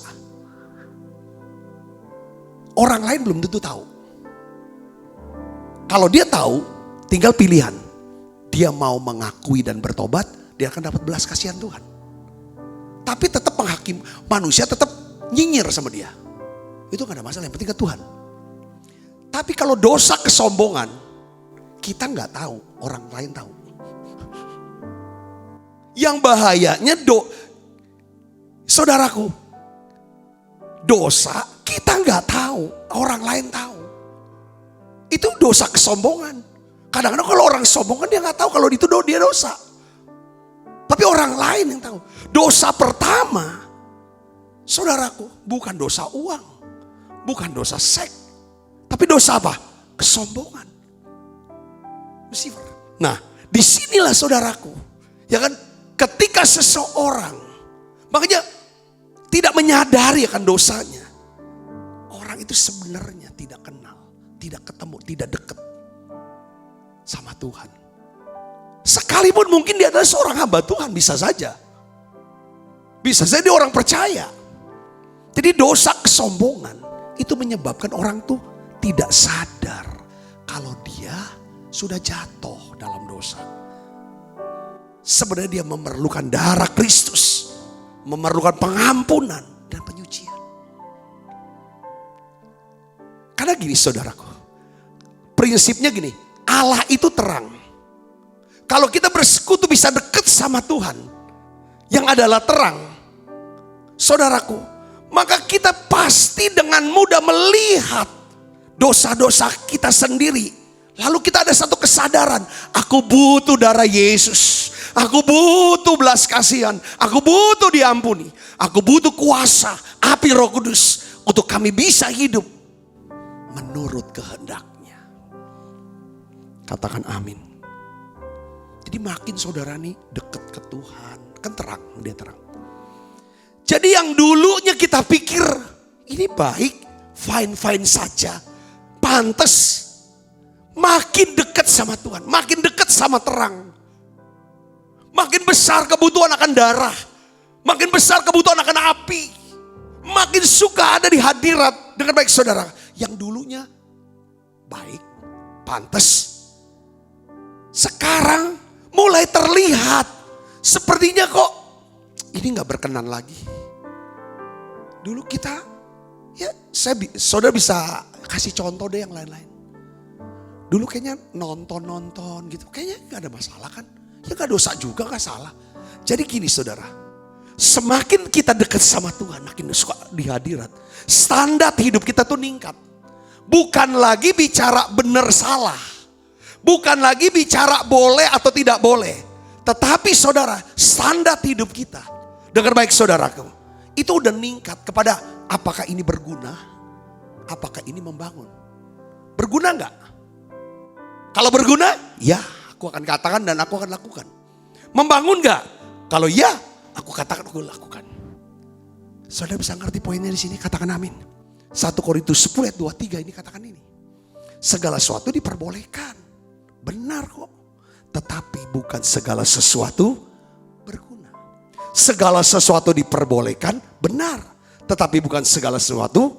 Orang lain belum tentu tahu. Kalau dia tahu, tinggal pilihan. Dia mau mengakui dan bertobat, dia akan dapat belas kasihan Tuhan. Tapi tetap manusia tetap nyinyir sama dia. Itu gak ada masalah, yang penting ke Tuhan. Tapi kalau dosa kesombongan, kita gak tahu, orang lain tahu. Yang bahayanya saudaraku, dosa kita gak tahu, orang lain tahu. Itu dosa kesombongan. Kadang-kadang kalau orang sombong kan dia gak tahu kalau itu dia dosa. Tapi orang lain yang tahu. Dosa pertama, saudaraku, bukan dosa uang, bukan dosa seks, tapi dosa apa? Kesombongan. Lucifer. Nah, disinilah saudaraku, ya kan? Ketika seseorang, makanya tidak menyadari akan dosanya, orang itu sebenarnya tidak kenal, tidak ketemu, tidak dekat sama Tuhan. Sekalipun mungkin dia adalah seorang hamba Tuhan, bisa saja. Bisa saja dia orang percaya. Jadi dosa kesombongan itu menyebabkan orang tuh tidak sadar kalau dia sudah jatuh dalam dosa. Sebenarnya dia memerlukan darah Kristus, memerlukan pengampunan dan penyucian. Karena gini saudaraku, prinsipnya gini, Allah itu terang. Kalau kita bersekutu bisa dekat sama Tuhan yang adalah terang, saudaraku, maka kita pasti dengan mudah melihat dosa-dosa kita sendiri. Lalu kita ada satu kesadaran, aku butuh darah Yesus, aku butuh belas kasihan, aku butuh diampuni, aku butuh kuasa api Roh Kudus untuk kami bisa hidup menurut kehendaknya. Katakan amin. Jadi makin saudara nih dekat ke Tuhan, kan terang, dia terang. Jadi yang dulunya kita pikir ini baik, fine-fine saja, pantas, makin dekat sama Tuhan, makin dekat sama terang. Makin besar kebutuhan akan darah, makin besar kebutuhan akan api, makin suka ada di hadirat dengan baik saudara. Yang dulunya baik, pantas, sekarang mulai terlihat sepertinya kok ini gak berkenan lagi. Dulu kita, ya saudara bisa kasih contoh deh yang lain-lain. Dulu kayaknya nonton gitu, kayaknya gak ada masalah kan. Ya gak dosa juga, gak salah. Jadi gini saudara, semakin kita dekat sama Tuhan, makin suka di hadirat, standar hidup kita tuh meningkat. Bukan lagi bicara benar salah, bukan lagi bicara boleh atau tidak boleh. Tetapi saudara, standar hidup kita, dengar baik saudaraku, itu udah meningkat kepada apakah ini berguna, apakah ini membangun. Berguna enggak? Kalau berguna, ya aku akan katakan dan aku akan lakukan. Membangun enggak? Kalau ya, aku katakan, aku lakukan. Saudara bisa ngerti poinnya di sini? Katakan amin. 1 Korintus 10 ayat 23 ini katakan ini. Segala sesuatu diperbolehkan. Benar kok. Tetapi bukan segala sesuatu berguna. Segala sesuatu diperbolehkan, benar. Tetapi bukan segala sesuatu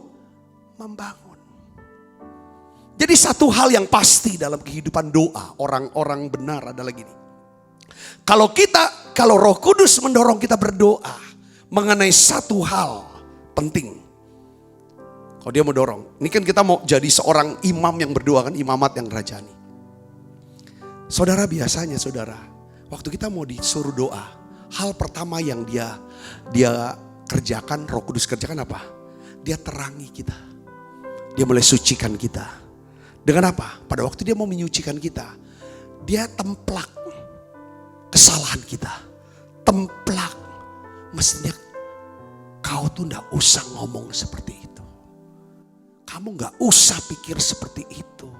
membangun. Jadi satu hal yang pasti dalam kehidupan doa orang-orang benar adalah gini. Kalau Roh Kudus mendorong kita berdoa mengenai satu hal penting. Kalau dia mendorong, ini kan kita mau jadi seorang imam yang berdoa kan, imamat yang rajani. Saudara biasanya saudara, waktu kita mau disuruh doa, hal pertama yang dia kerjakan, Roh Kudus kerjakan apa? Dia terangi kita. Dia mulai sucikan kita. Dengan apa? Pada waktu dia mau menyucikan kita, dia templak kesalahan kita. Templak. Mestinya kau tuh gak usah ngomong seperti itu. Kamu gak usah pikir seperti itu.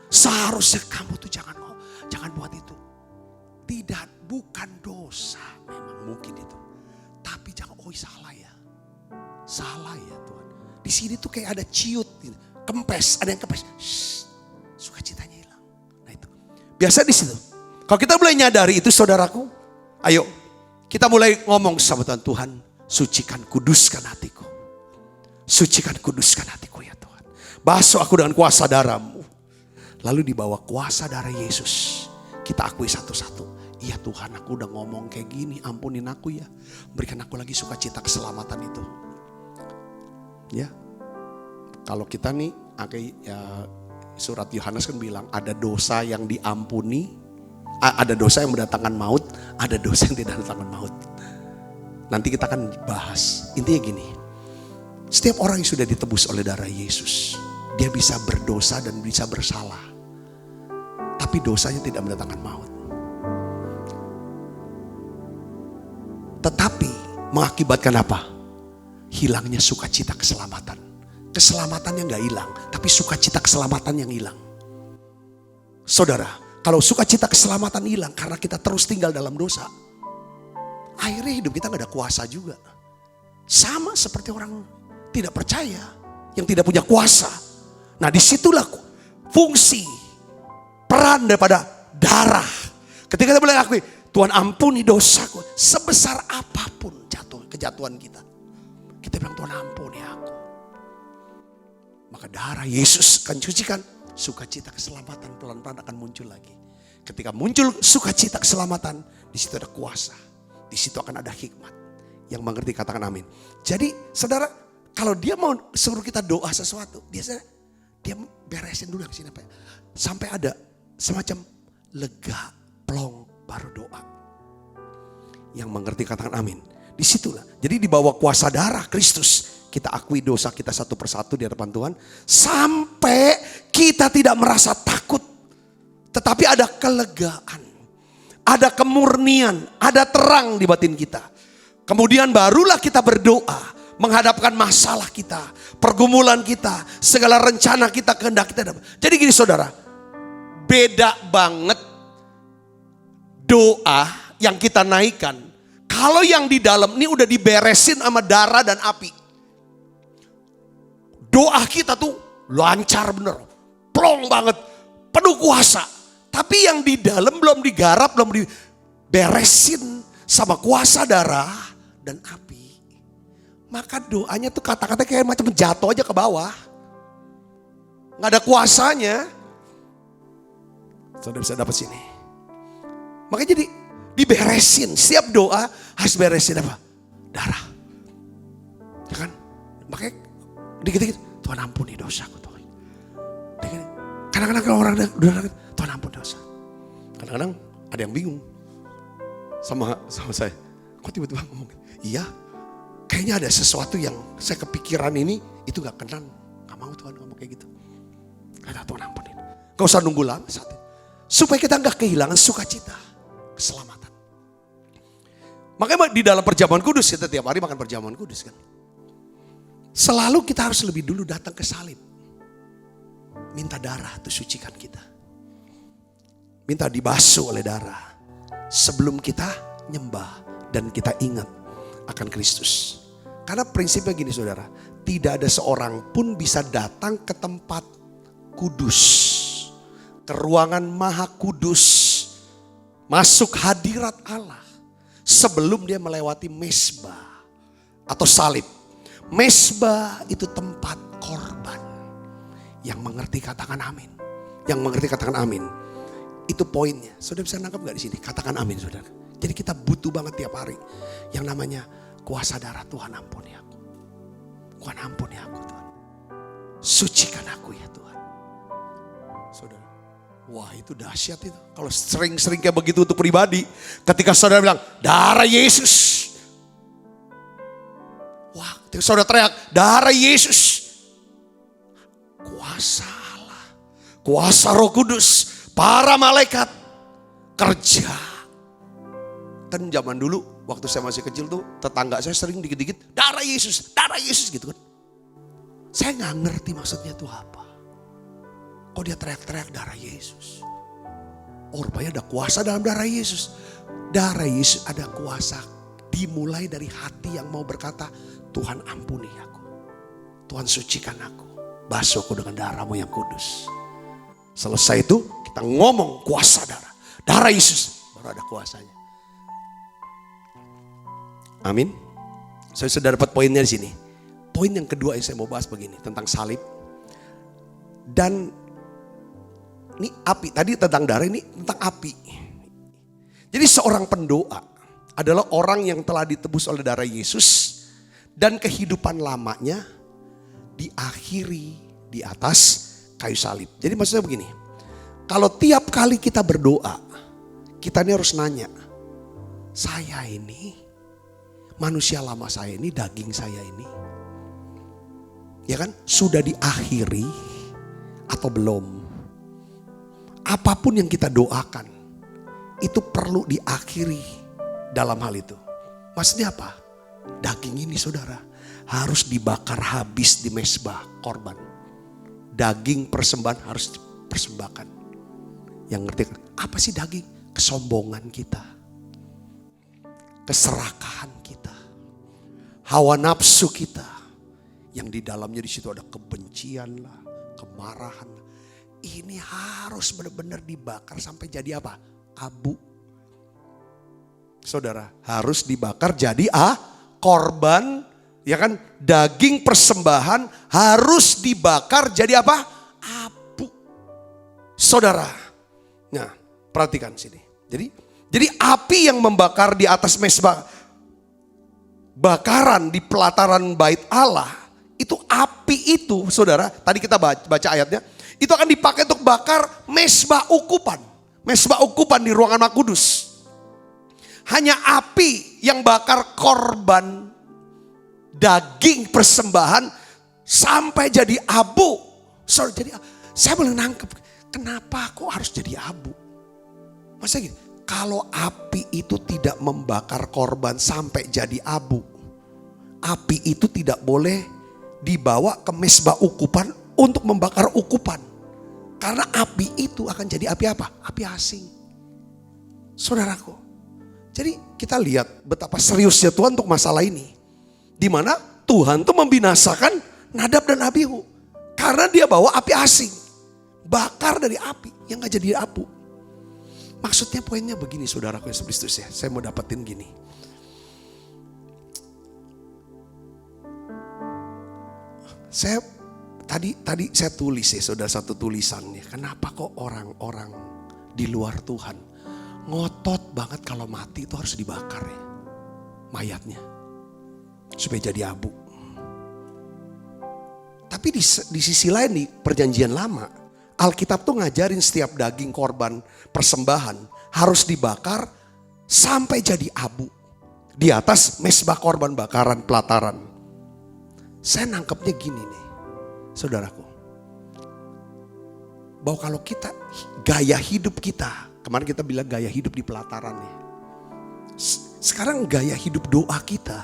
Seharusnya kamu tuh jangan buat itu. bukan dosa, memang mungkin itu. Tapi jangan, salah ya. Salah ya Tuhan. Di sini tuh kayak ada ciut, gitu. Kempes, ada yang kempes. Sukacitanya hilang. Nah itu. Biasa di situ. Kalau kita mulai nyadari itu saudaraku, ayo kita mulai ngomong sama Tuhan, Tuhan sucikan, kuduskan hatiku. Sucikan, kuduskan hatiku ya Tuhan. Basuh aku dengan kuasa darah-Mu. Lalu di bawah kuasa darah Yesus, kita akui satu-satu. Iya Tuhan, aku udah ngomong kayak gini, ampunin aku ya. Berikan aku lagi sukacita keselamatan itu. Ya. Kalau kita nih, ya, surat Yohanes kan bilang ada dosa yang diampuni, ada dosa yang mendatangkan maut, ada dosa yang tidak mendatangkan maut. Nanti kita akan bahas. Intinya gini, setiap orang yang sudah ditebus oleh darah Yesus, dia bisa berdosa dan bisa bersalah. Tapi dosanya tidak mendatangkan maut. Tetapi mengakibatkan apa? Hilangnya sukacita keselamatan. Keselamatannya gak hilang, tapi sukacita keselamatan yang hilang. Saudara, kalau sukacita keselamatan hilang karena kita terus tinggal dalam dosa, akhirnya hidup kita gak ada kuasa juga. Sama seperti orang tidak percaya, yang tidak punya kuasa. Nah disitulah fungsi, peran daripada darah. Ketika kita boleh akui, Tuhan ampuni dosaku, sebesar apapun kejatuhan kita. Kita bilang Tuhan ampuni aku. Maka darah Yesus akan cucikan, sukacita keselamatan pelan-pelan akan muncul lagi. Ketika muncul sukacita keselamatan, di situ ada kuasa, di situ akan ada hikmat. Yang mengerti katakan amin. Jadi saudara, kalau dia mau suruh kita doa sesuatu, biasanya dia beresin dulu yang sini sampai ada semacam lega, plong, baru doa. Yang mengerti katakan amin. Disitulah. Jadi di bawah kuasa darah Kristus, kita akui dosa kita satu persatu di hadapan Tuhan. Sampai kita tidak merasa takut. Tetapi ada kelegaan. Ada kemurnian. Ada terang di batin kita. Kemudian barulah kita berdoa. Menghadapkan masalah kita. Pergumulan kita. Segala rencana kita, kehendak kita. Jadi gini saudara. Beda banget doa yang kita naikkan. Kalau yang di dalam ini udah diberesin sama darah dan api. Doa kita tuh lancar bener. Plong banget. Penuh kuasa. Tapi yang di dalam belum digarap, belum diberesin sama kuasa darah dan api. Maka doanya tuh kata-kata kayak macam jatuh aja ke bawah. Gak ada kuasanya. Saudara bisa dapat sini. Makanya jadi diberesin. Setiap doa harus beresin apa? Darah. Ya kan? Makanya dikit-dikit, Tuhan ampuni dosaku Tuhan. Kadang-kadang kalau orang udah Tuhan ampuni dosa. Kadang-kadang ada yang bingung sama saya. Kok tiba-tiba ngomong? Iya, kayaknya ada sesuatu yang saya kepikiran ini itu gak kenal. Gak mau Tuhan ngomong kayak gitu. Kata Tuhan ampuni. Gak usah nunggu lama saat itu. Supaya kita gak kehilangan sukacita, keselamatan. Makanya di dalam perjamuan kudus, kita tiap hari makan perjamuan kudus kan. Selalu kita harus lebih dulu datang ke salib. Minta darah itu sucikan kita. Minta dibasuh oleh darah. Sebelum kita nyembah dan kita ingat akan Kristus. Karena prinsipnya gini saudara. Tidak ada seorang pun bisa datang ke tempat kudus. Ke ruangan maha kudus. Masuk hadirat Allah. Sebelum dia melewati mezbah atau salib. Mezbah itu tempat korban. Yang mengerti katakan amin. Yang mengerti katakan amin. Itu poinnya. Saudara bisa nangkap gak di sini? Katakan amin saudara. Jadi kita butuh banget tiap hari. Yang namanya kuasa darah. Tuhan ampuni aku. Tuhan ampuni aku Tuhan. Sucikan aku ya Tuhan. Saudara. Wah itu dahsyat itu. Kalau sering-sering kayak begitu untuk pribadi. Ketika saudara bilang darah Yesus. Wah, ketika saudara teriak, darah Yesus. Kuasa Allah, kuasa Roh Kudus, para malaikat kerja. Kan zaman dulu, waktu saya masih kecil tuh, tetangga saya sering dikit-dikit, darah Yesus gitu kan. Saya gak ngerti maksudnya itu apa. Kok dia teriak-teriak darah Yesus. Oh, rupanya ada kuasa dalam darah Yesus. Darah Yesus ada kuasa. Dimulai dari hati yang mau berkata, Tuhan ampuni aku. Tuhan sucikan aku. Basuh aku dengan darah-Mu yang kudus. Selesai itu kita ngomong kuasa darah. Darah Yesus baru ada kuasanya. Amin. Saya sudah dapat poinnya di sini. Poin yang kedua yang saya mau bahas begini tentang salib. Dan ini api. Tadi tentang darah, ini tentang api. Jadi seorang pendoa adalah orang yang telah ditebus oleh darah Yesus. Dan kehidupan lamanya diakhiri di atas kayu salib. Jadi maksudnya begini. Kalau tiap kali kita berdoa, kita ini harus nanya. Saya ini, manusia lama saya ini, daging saya ini. Ya kan? Sudah diakhiri atau belum? Apapun yang kita doakan, itu perlu diakhiri dalam hal itu. Maksudnya apa? Daging ini saudara, harus dibakar habis di mezbah korban. Daging persembahan harus dipersembahkan. Yang ngerti kan? Apa sih daging? Kesombongan kita. Keserakahan kita. Hawa nafsu kita. Yang di dalamnya di situ ada kebencian lah, kemarahan. Ini harus benar-benar dibakar sampai jadi apa? Abu. Saudara, harus dibakar jadi korban, ya kan? Daging persembahan harus dibakar jadi apa? Abu. Saudara. Nah, perhatikan sini. Jadi api yang membakar di atas mezbah bakaran di pelataran bait Allah, itu api itu, saudara, tadi kita baca ayatnya, itu akan dipakai untuk bakar mezbah ukupan. Mezbah ukupan di ruangan Maha Kudus. Hanya api yang bakar korban daging persembahan sampai jadi abu. Sorry, jadi saya boleh nangkep, kenapa kok harus jadi abu? Maksudnya gini, kalau api itu tidak membakar korban sampai jadi abu, api itu tidak boleh dibawa ke mezbah ukupan untuk membakar ukupan. Karena api itu akan jadi api apa? Api asing. Saudaraku. Jadi kita lihat betapa seriusnya Tuhan untuk masalah ini. Di mana Tuhan tuh membinasakan Nadab dan Abihu. Karena dia bawa api asing. Bakar dari api yang gak jadi abu. Maksudnya poinnya begini saudaraku Yesus Kristus ya. Saya mau dapetin gini. Saya tadi saya tulis ya saudara satu tulisannya. Kenapa kok orang-orang di luar Tuhan ngotot banget kalau mati itu harus dibakar ya mayatnya supaya jadi abu. Tapi di sisi lain nih perjanjian lama Alkitab tuh ngajarin setiap daging korban persembahan harus dibakar sampai jadi abu di atas mezbah korban bakaran pelataran. Saya nangkepnya gini nih, saudaraku. Bahwa kalau kita, gaya hidup kita, kemarin kita bilang gaya hidup di pelataran nih. Sekarang gaya hidup doa kita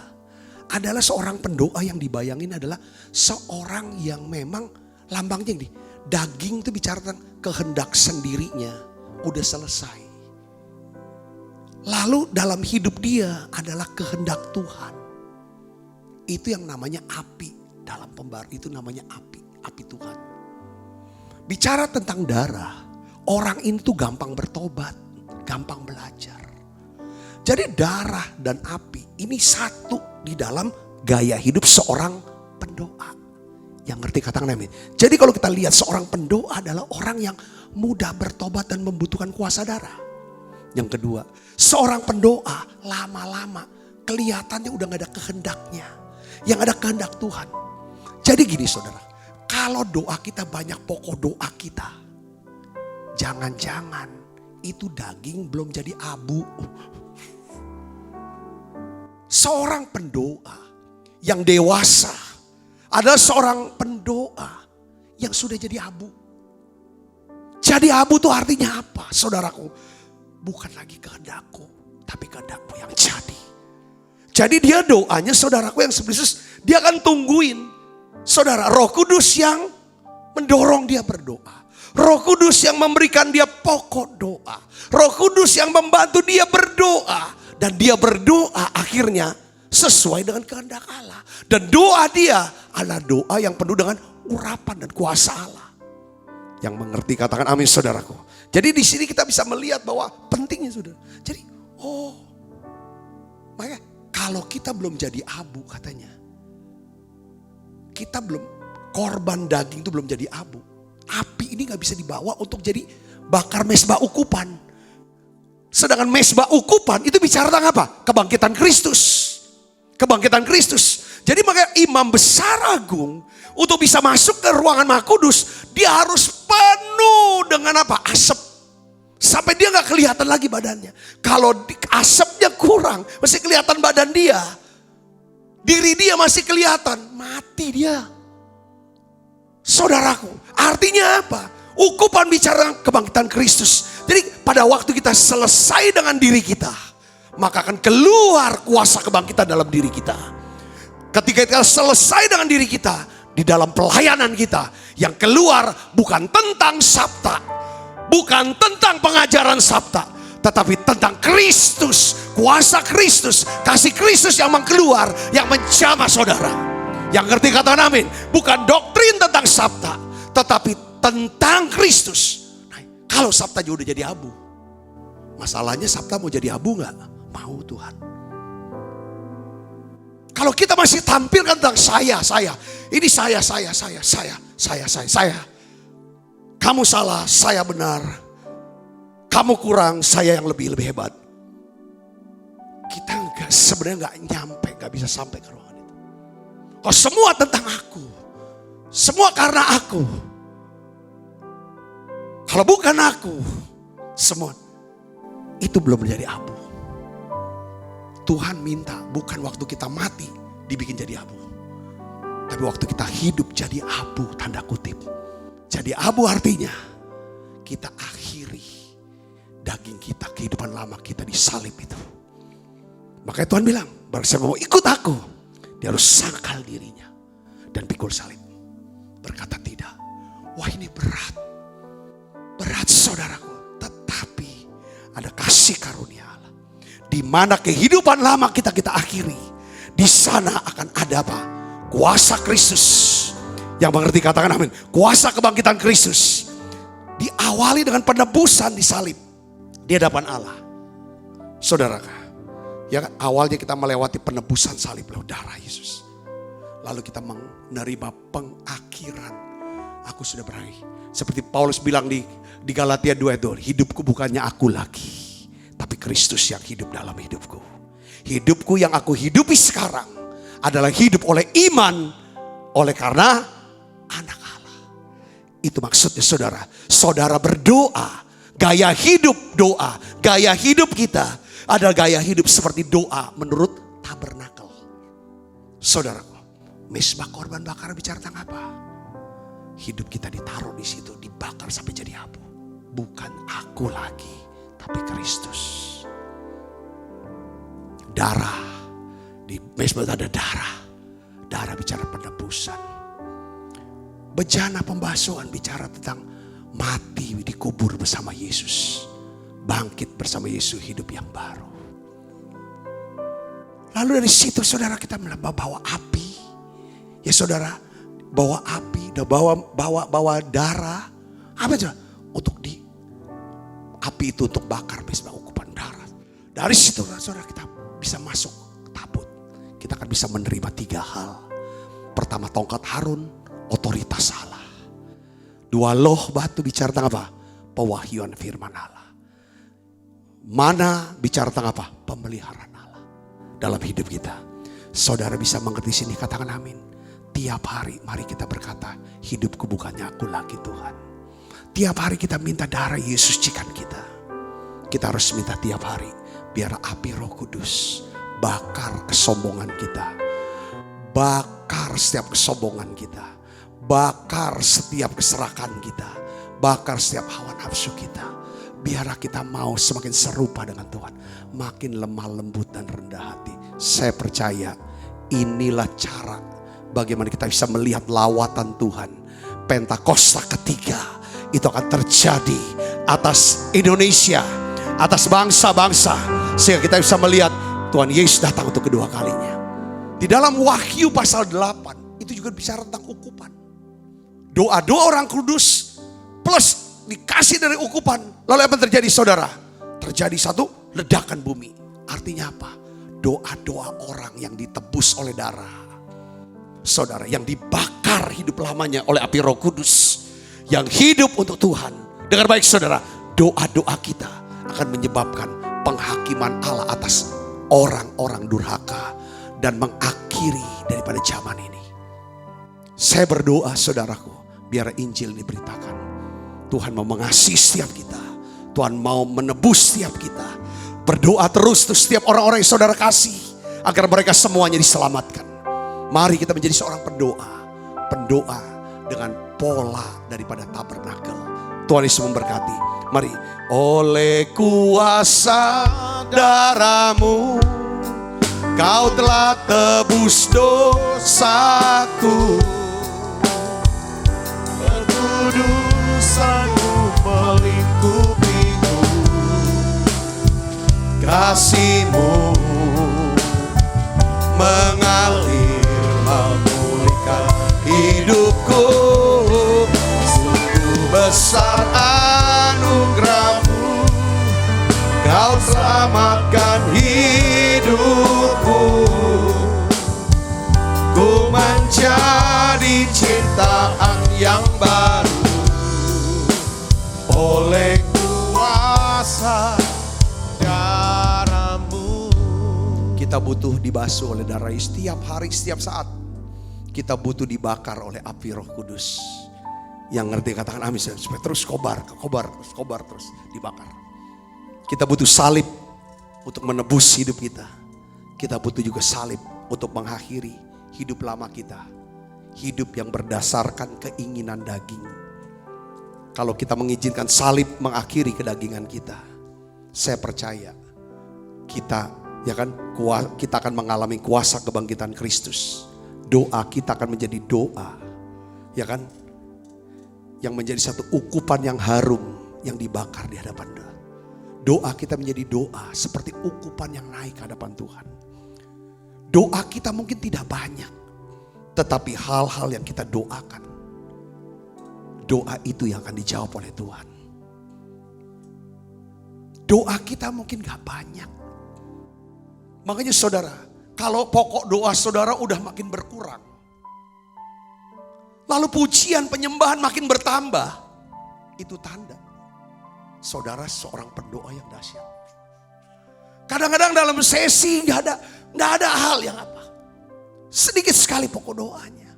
adalah seorang pendoa yang dibayangin adalah seorang yang memang lambangnya ini. Daging itu bicara tentang kehendak sendirinya, udah selesai. Lalu dalam hidup dia adalah kehendak Tuhan. Itu yang namanya api. Dalam pembaharu itu namanya api. Api Tuhan. Bicara tentang darah. Orang itu gampang bertobat. Gampang belajar. Jadi darah dan api ini satu di dalam gaya hidup seorang pendoa. Yang ngerti kata amin. Jadi kalau kita lihat seorang pendoa adalah orang yang mudah bertobat dan membutuhkan kuasa darah. Yang kedua, seorang pendoa lama-lama kelihatannya udah gak ada kehendaknya. Yang ada kehendak Tuhan. Jadi gini saudara, kalau doa kita banyak pokok doa kita, jangan-jangan itu daging belum jadi abu. Seorang pendoa yang dewasa adalah seorang pendoa yang sudah jadi abu. Jadi abu itu artinya apa saudaraku? Bukan lagi kehendakku, tapi kehendakmu yang jadi. Jadi dia doanya saudaraku yang sebelum dia akan tungguin saudara Roh Kudus yang mendorong dia berdoa. Roh Kudus yang memberikan dia pokok doa. Roh Kudus yang membantu dia berdoa. Dan dia berdoa akhirnya sesuai dengan kehendak Allah. Dan doa dia adalah doa yang penuh dengan urapan dan kuasa Allah. Yang mengerti katakan amin saudaraku. Jadi di sini kita bisa melihat bahwa pentingnya saudara. Jadi makanya kalau kita belum jadi abu katanya. Kita belum, korban daging itu belum jadi abu. Api ini gak bisa dibawa untuk jadi bakar mesbah ukupan. Sedangkan mesbah ukupan itu bicara tentang apa? Kebangkitan Kristus. Kebangkitan Kristus. Jadi makanya imam besar agung untuk bisa masuk ke ruangan Maha Kudus, dia harus penuh dengan apa? Asap. Sampai dia gak kelihatan lagi badannya. Kalau asapnya kurang, masih kelihatan badan dia. Diri dia masih kelihatan, mati dia. Saudaraku, artinya apa? Ukupan bicara kebangkitan Kristus. Jadi pada waktu kita selesai dengan diri kita, maka akan keluar kuasa kebangkitan dalam diri kita. Ketika kita selesai dengan diri kita, di dalam pelayanan kita, yang keluar bukan tentang sabta, bukan tentang pengajaran sabta, tetapi tentang Kristus, kuasa Kristus, kasih Kristus yang keluar, yang menjamah saudara. Yang ngerti katakan amin. Bukan doktrin tentang sabta, tetapi tentang Kristus. Nah, kalau sabta juga udah jadi abu. Masalahnya sabta mau jadi abu gak? Mau Tuhan. Kalau kita masih tampilkan tentang saya. Ini saya. Kamu salah, saya benar. Kamu kurang, saya yang lebih hebat. Kita sebenarnya gak nyampe, gak bisa sampai ke ruangan itu. Kalau semua tentang aku, semua karena aku. Kalau bukan aku, semua itu belum menjadi abu. Tuhan minta bukan waktu kita mati dibikin jadi abu. Tapi waktu kita hidup jadi abu, tanda kutip. Jadi abu artinya kita akhiri daging kita, kehidupan lama kita disalib itu. Makanya Tuhan bilang, barang siapa mau ikut aku, dia harus sangkal dirinya dan pikul salib. Berkata tidak. Wah ini berat. Berat saudaraku. Tetapi ada kasih karunia Allah. Di mana kehidupan lama kita akhiri. Di sana akan ada apa? Kuasa Kristus. Yang mengerti katakan amin. Kuasa kebangkitan Kristus. Diawali dengan penebusan di salib. Di hadapan Allah. Saudara, ya awalnya kita melewati penebusan salib lewat darah Yesus. Lalu kita menerima pengakhiran. Aku sudah berakhir. Seperti Paulus bilang di Galatia 2 itu, hidupku bukannya aku lagi, tapi Kristus yang hidup dalam hidupku. Hidupku yang aku hidupi sekarang adalah hidup oleh iman, oleh karena anak Allah. Itu maksudnya saudara. Saudara berdoa, gaya hidup doa, gaya hidup kita adalah gaya hidup seperti doa menurut tabernakel. Saudaraku, mesbah korban bakar bicara tentang apa? Hidup kita ditaruh di situ, dibakar sampai jadi abu. Bukan aku lagi, tapi Kristus. Darah, di mesbah ada darah. Darah bicara penebusan. Bejana pembasuhan bicara tentang mati dikubur bersama Yesus. Bangkit bersama Yesus, hidup yang baru. Lalu dari situ saudara kita bawa api. Ya saudara, bawa api, udah bawa darah. Apa itu? Untuk api itu untuk bakar mesbah ukupan darah. Dari situ saudara kita bisa masuk ke tabut. Kita akan bisa menerima 3 hal. Pertama tongkat Harun, otoritas Allah. 2 loh batu bicara tentang apa? Pewahyuan firman Allah. Mana bicara tentang apa? Pemeliharaan Allah dalam hidup kita. Saudara bisa mengerti sini, katakan amin. Tiap hari mari kita berkata, hidupku bukannya aku lagi Tuhan. Tiap hari kita minta darah Yesus cikan kita. Kita harus minta tiap hari, biar api Roh Kudus bakar kesombongan kita. Bakar setiap kesombongan kita. Bakar setiap keserakan kita. Bakar setiap hawa nafsu kita. Biarlah kita mau semakin serupa dengan Tuhan. Makin lemah lembut dan rendah hati. Saya percaya inilah cara bagaimana kita bisa melihat lawatan Tuhan. Pentakosta ketiga. itu akan terjadi atas Indonesia, atas bangsa-bangsa. Sehingga kita bisa melihat Tuhan Yesus datang untuk kedua kalinya. Di dalam Wahyu pasal 8 itu juga bicara tentang ukupan. Doa-doa orang kudus plus dikasih dari ukupan. Lalu apa yang terjadi saudara? Terjadi satu ledakan bumi. Artinya apa? Doa-doa orang yang ditebus oleh darah. Saudara, yang dibakar hidup lamanya oleh api Roh Kudus. Yang hidup untuk Tuhan. Dengar baik saudara, doa-doa kita akan menyebabkan penghakiman Allah atas orang-orang durhaka. Dan mengakhiri daripada zaman ini. Saya berdoa saudaraku, biar Injil diberitakan. Tuhan mau mengasihi setiap kita. Tuhan mau menebus setiap kita. Berdoa terus setiap orang-orang yang saudara kasih. Agar mereka semuanya diselamatkan. Mari kita menjadi seorang pendoa. Pendoa dengan pola daripada tabernakel. Tuhan Yesus memberkati. Mari. Oleh kuasa darah-Mu, Kau telah tebus dosaku. Kekudusan-Mu melingkupiku. Kasih-Mu mengalir memulihkan hidupku. Sungguh besar anugerah-Mu, Kau selamatkan hidupku. Ku menjadi ciptaan yang baru oleh kuasa darah-Mu. Kita butuh dibasuh oleh darah setiap hari, setiap saat. Kita butuh dibakar oleh api Roh Kudus. Yang ngerti katakan amin, supaya terus kobar terus dibakar. Kita butuh salib untuk menebus hidup kita. Kita butuh juga salib untuk mengakhiri hidup lama kita. Hidup yang berdasarkan keinginan daging. Kalau kita mengizinkan salib mengakhiri kedagingan kita, saya percaya kita akan mengalami kuasa kebangkitan Kristus. Doa kita akan menjadi doa, ya kan? Yang menjadi satu ukupan yang harum yang dibakar di hadapan Dia. Doa kita menjadi doa seperti ukupan yang naik ke hadapan Tuhan. Doa kita mungkin tidak banyak, tetapi hal-hal yang kita doakan, doa itu yang akan dijawab oleh Tuhan. Doa kita mungkin gak banyak. Makanya saudara, kalau pokok doa saudara udah makin berkurang, lalu pujian penyembahan makin bertambah, itu tanda saudara seorang pendoa yang dahsyat. Kadang-kadang dalam sesi gak ada hal yang apa, sedikit sekali pokok doanya.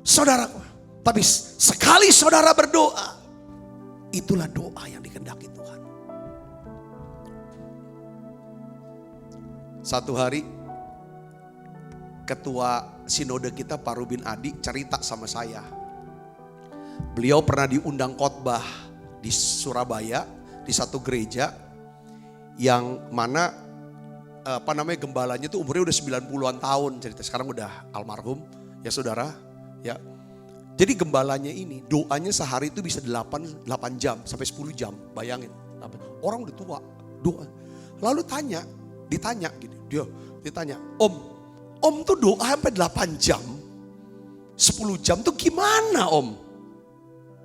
Saudara, tapi sekali saudara berdoa, itulah doa yang dikehendaki Tuhan. Satu hari ketua sinode kita Pak Rubin Adi cerita sama saya. Beliau pernah diundang khotbah di Surabaya di satu gereja yang mana gembalanya itu umurnya udah 90-an tahun cerita. Sekarang udah almarhum ya saudara ya. Jadi gembalanya ini doanya sehari itu bisa 8 jam sampai 10 jam. Bayangin. Orang udah tua, doa. Lalu ditanya gitu. Dia ditanya, Om tuh doa sampai 8 jam. 10 jam tuh gimana Om?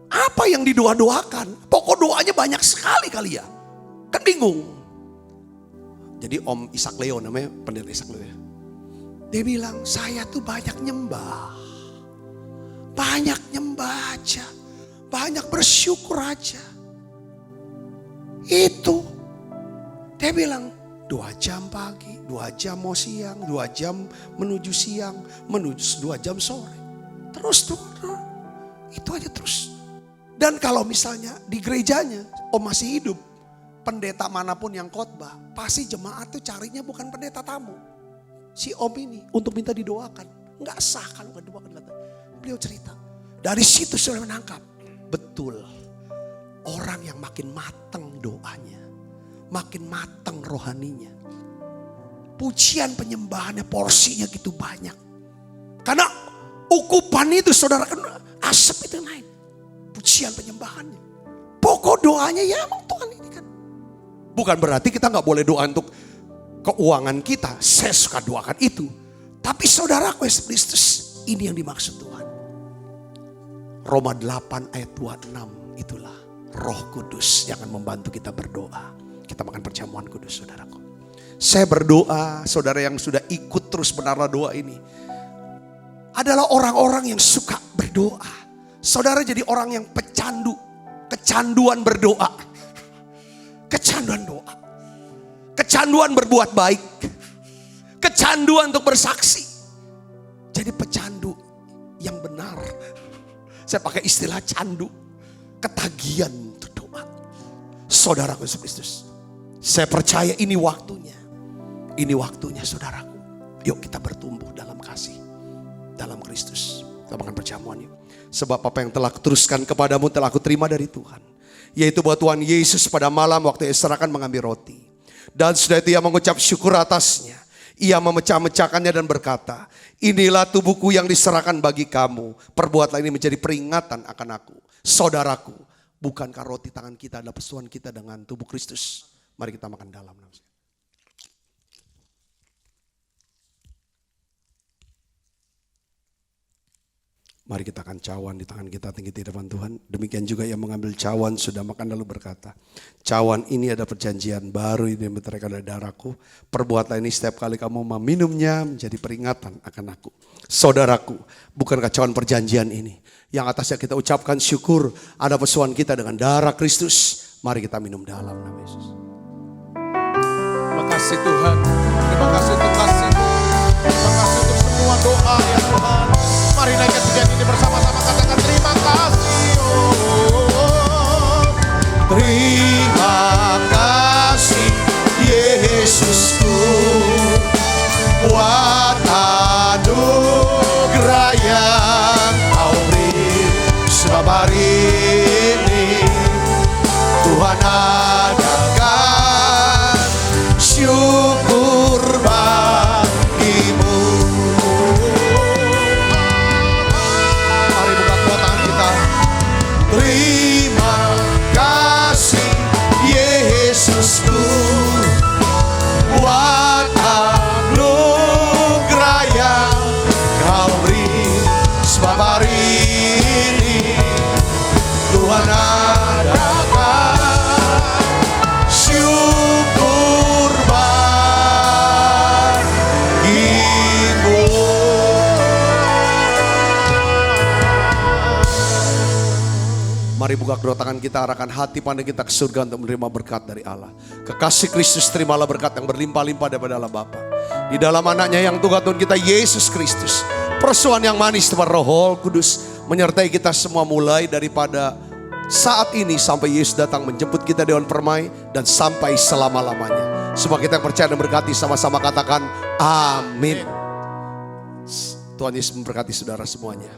Apa yang didoa-doakan? Pokok doanya banyak sekali kali ya. Kan bingung. Jadi Om Ishak Leo namanya, pendeta Ishak Leo ya. Dia bilang, saya tuh banyak nyembah. Banyak nyembah aja. Banyak bersyukur aja. Itu. Dia bilang, 2 jam pagi, 2 jam mau siang, 2 jam menuju siang, menuju 2 jam sore. Terus. Itu aja terus. Dan kalau misalnya di gerejanya, Om masih hidup, pendeta manapun yang khotbah, pasti jemaat tuh carinya bukan pendeta tamu. Si Om ini untuk minta didoakan. Enggak sah kalau enggak didoakan. Beliau cerita. Dari situ saya menangkap. Betul. Orang yang makin matang doanya. Makin matang rohaninya. Pujian penyembahannya porsinya gitu banyak. Karena ukupan itu saudara kan asap itu naik. pujian penyembahannya. Pokok doanya ya emang Tuhan ini kan. Bukan berarti kita gak boleh doa untuk keuangan kita. Saya suka doakan itu. Tapi saudaraku Yesus Kristus, ini yang dimaksud Tuhan. Roma 8 ayat 26, itulah Roh Kudus yang akan membantu kita berdoa. Kita makan perjamuan kudus, saudaraku. Saya berdoa, saudara yang sudah ikut terus menara doa ini, adalah orang-orang yang suka berdoa. Saudara jadi orang yang pecandu, kecanduan berdoa. Kecanduan doa. Kecanduan berbuat baik. Kecanduan untuk bersaksi. Jadi pecandu yang benar. Saya pakai istilah candu. Ketagihan untuk doa. Saudaraku Yesus Kristus. Saya percaya ini waktunya. Ini waktunya saudaraku. Yuk kita bertumbuh dalam kasih. Dalam Kristus. Kita makan perjamuan yuk. Sebab apa yang telah kuteruskan kepadamu telah kuterima dari Tuhan. Yaitu bahwa Tuhan Yesus pada malam waktu Esra akan mengambil roti. Dan sudah itu ia mengucap syukur atasnya. Ia memecah-mecahkannya dan berkata, inilah tubuhku yang diserahkan bagi kamu. Perbuatlah ini menjadi peringatan akan aku. Saudaraku, bukankah roti tangan kita adalah persoalan kita dengan tubuh Kristus? Mari kita makan dalam. Mari kita akan cawan di tangan kita tinggi di depan Tuhan. Demikian juga yang mengambil cawan sudah makan lalu berkata, cawan ini ada perjanjian baru ini meteraikan dari darahku. Perbuatlah ini setiap kali kamu meminumnya menjadi peringatan akan aku. Saudaraku, bukankah cawan perjanjian ini yang atasnya kita ucapkan syukur ada persoalan kita dengan darah Kristus. Mari kita minum dalam nama Yesus. Terima kasih Tuhan, terima kasih untuk kasih-Mu, terima kasih untuk semua doa ya Tuhan. Mari naikkan pujian ini bersama-sama, katakan terima kasih. Terima kasih Yesusku buat anugerah yang Kau beri. Sebab hari ini Tuhan adakan syukur bagimu. Mari buka kedua tangan kita. Terima kasih Yesusku buat anugerah yang Kau beri. Sebab hari ini Tuhan adakan syukur bagimu. Mari buka kedua tangan kita, arahkan hati pandang kita ke surga untuk menerima berkat dari Allah. Kekasih Kristus, terimalah berkat yang berlimpah-limpah daripada Allah Bapa. Di dalam anaknya yang Tuhan kita Yesus Kristus. Persoalan yang manis Tuhan Roh Kudus menyertai kita semua mulai daripada saat ini sampai Yesus datang menjemput kita di Dewan Permai dan sampai selama-lamanya. Semua kita yang percaya dan berkati sama-sama katakan amin. Tuhan Yesus memberkati saudara semuanya.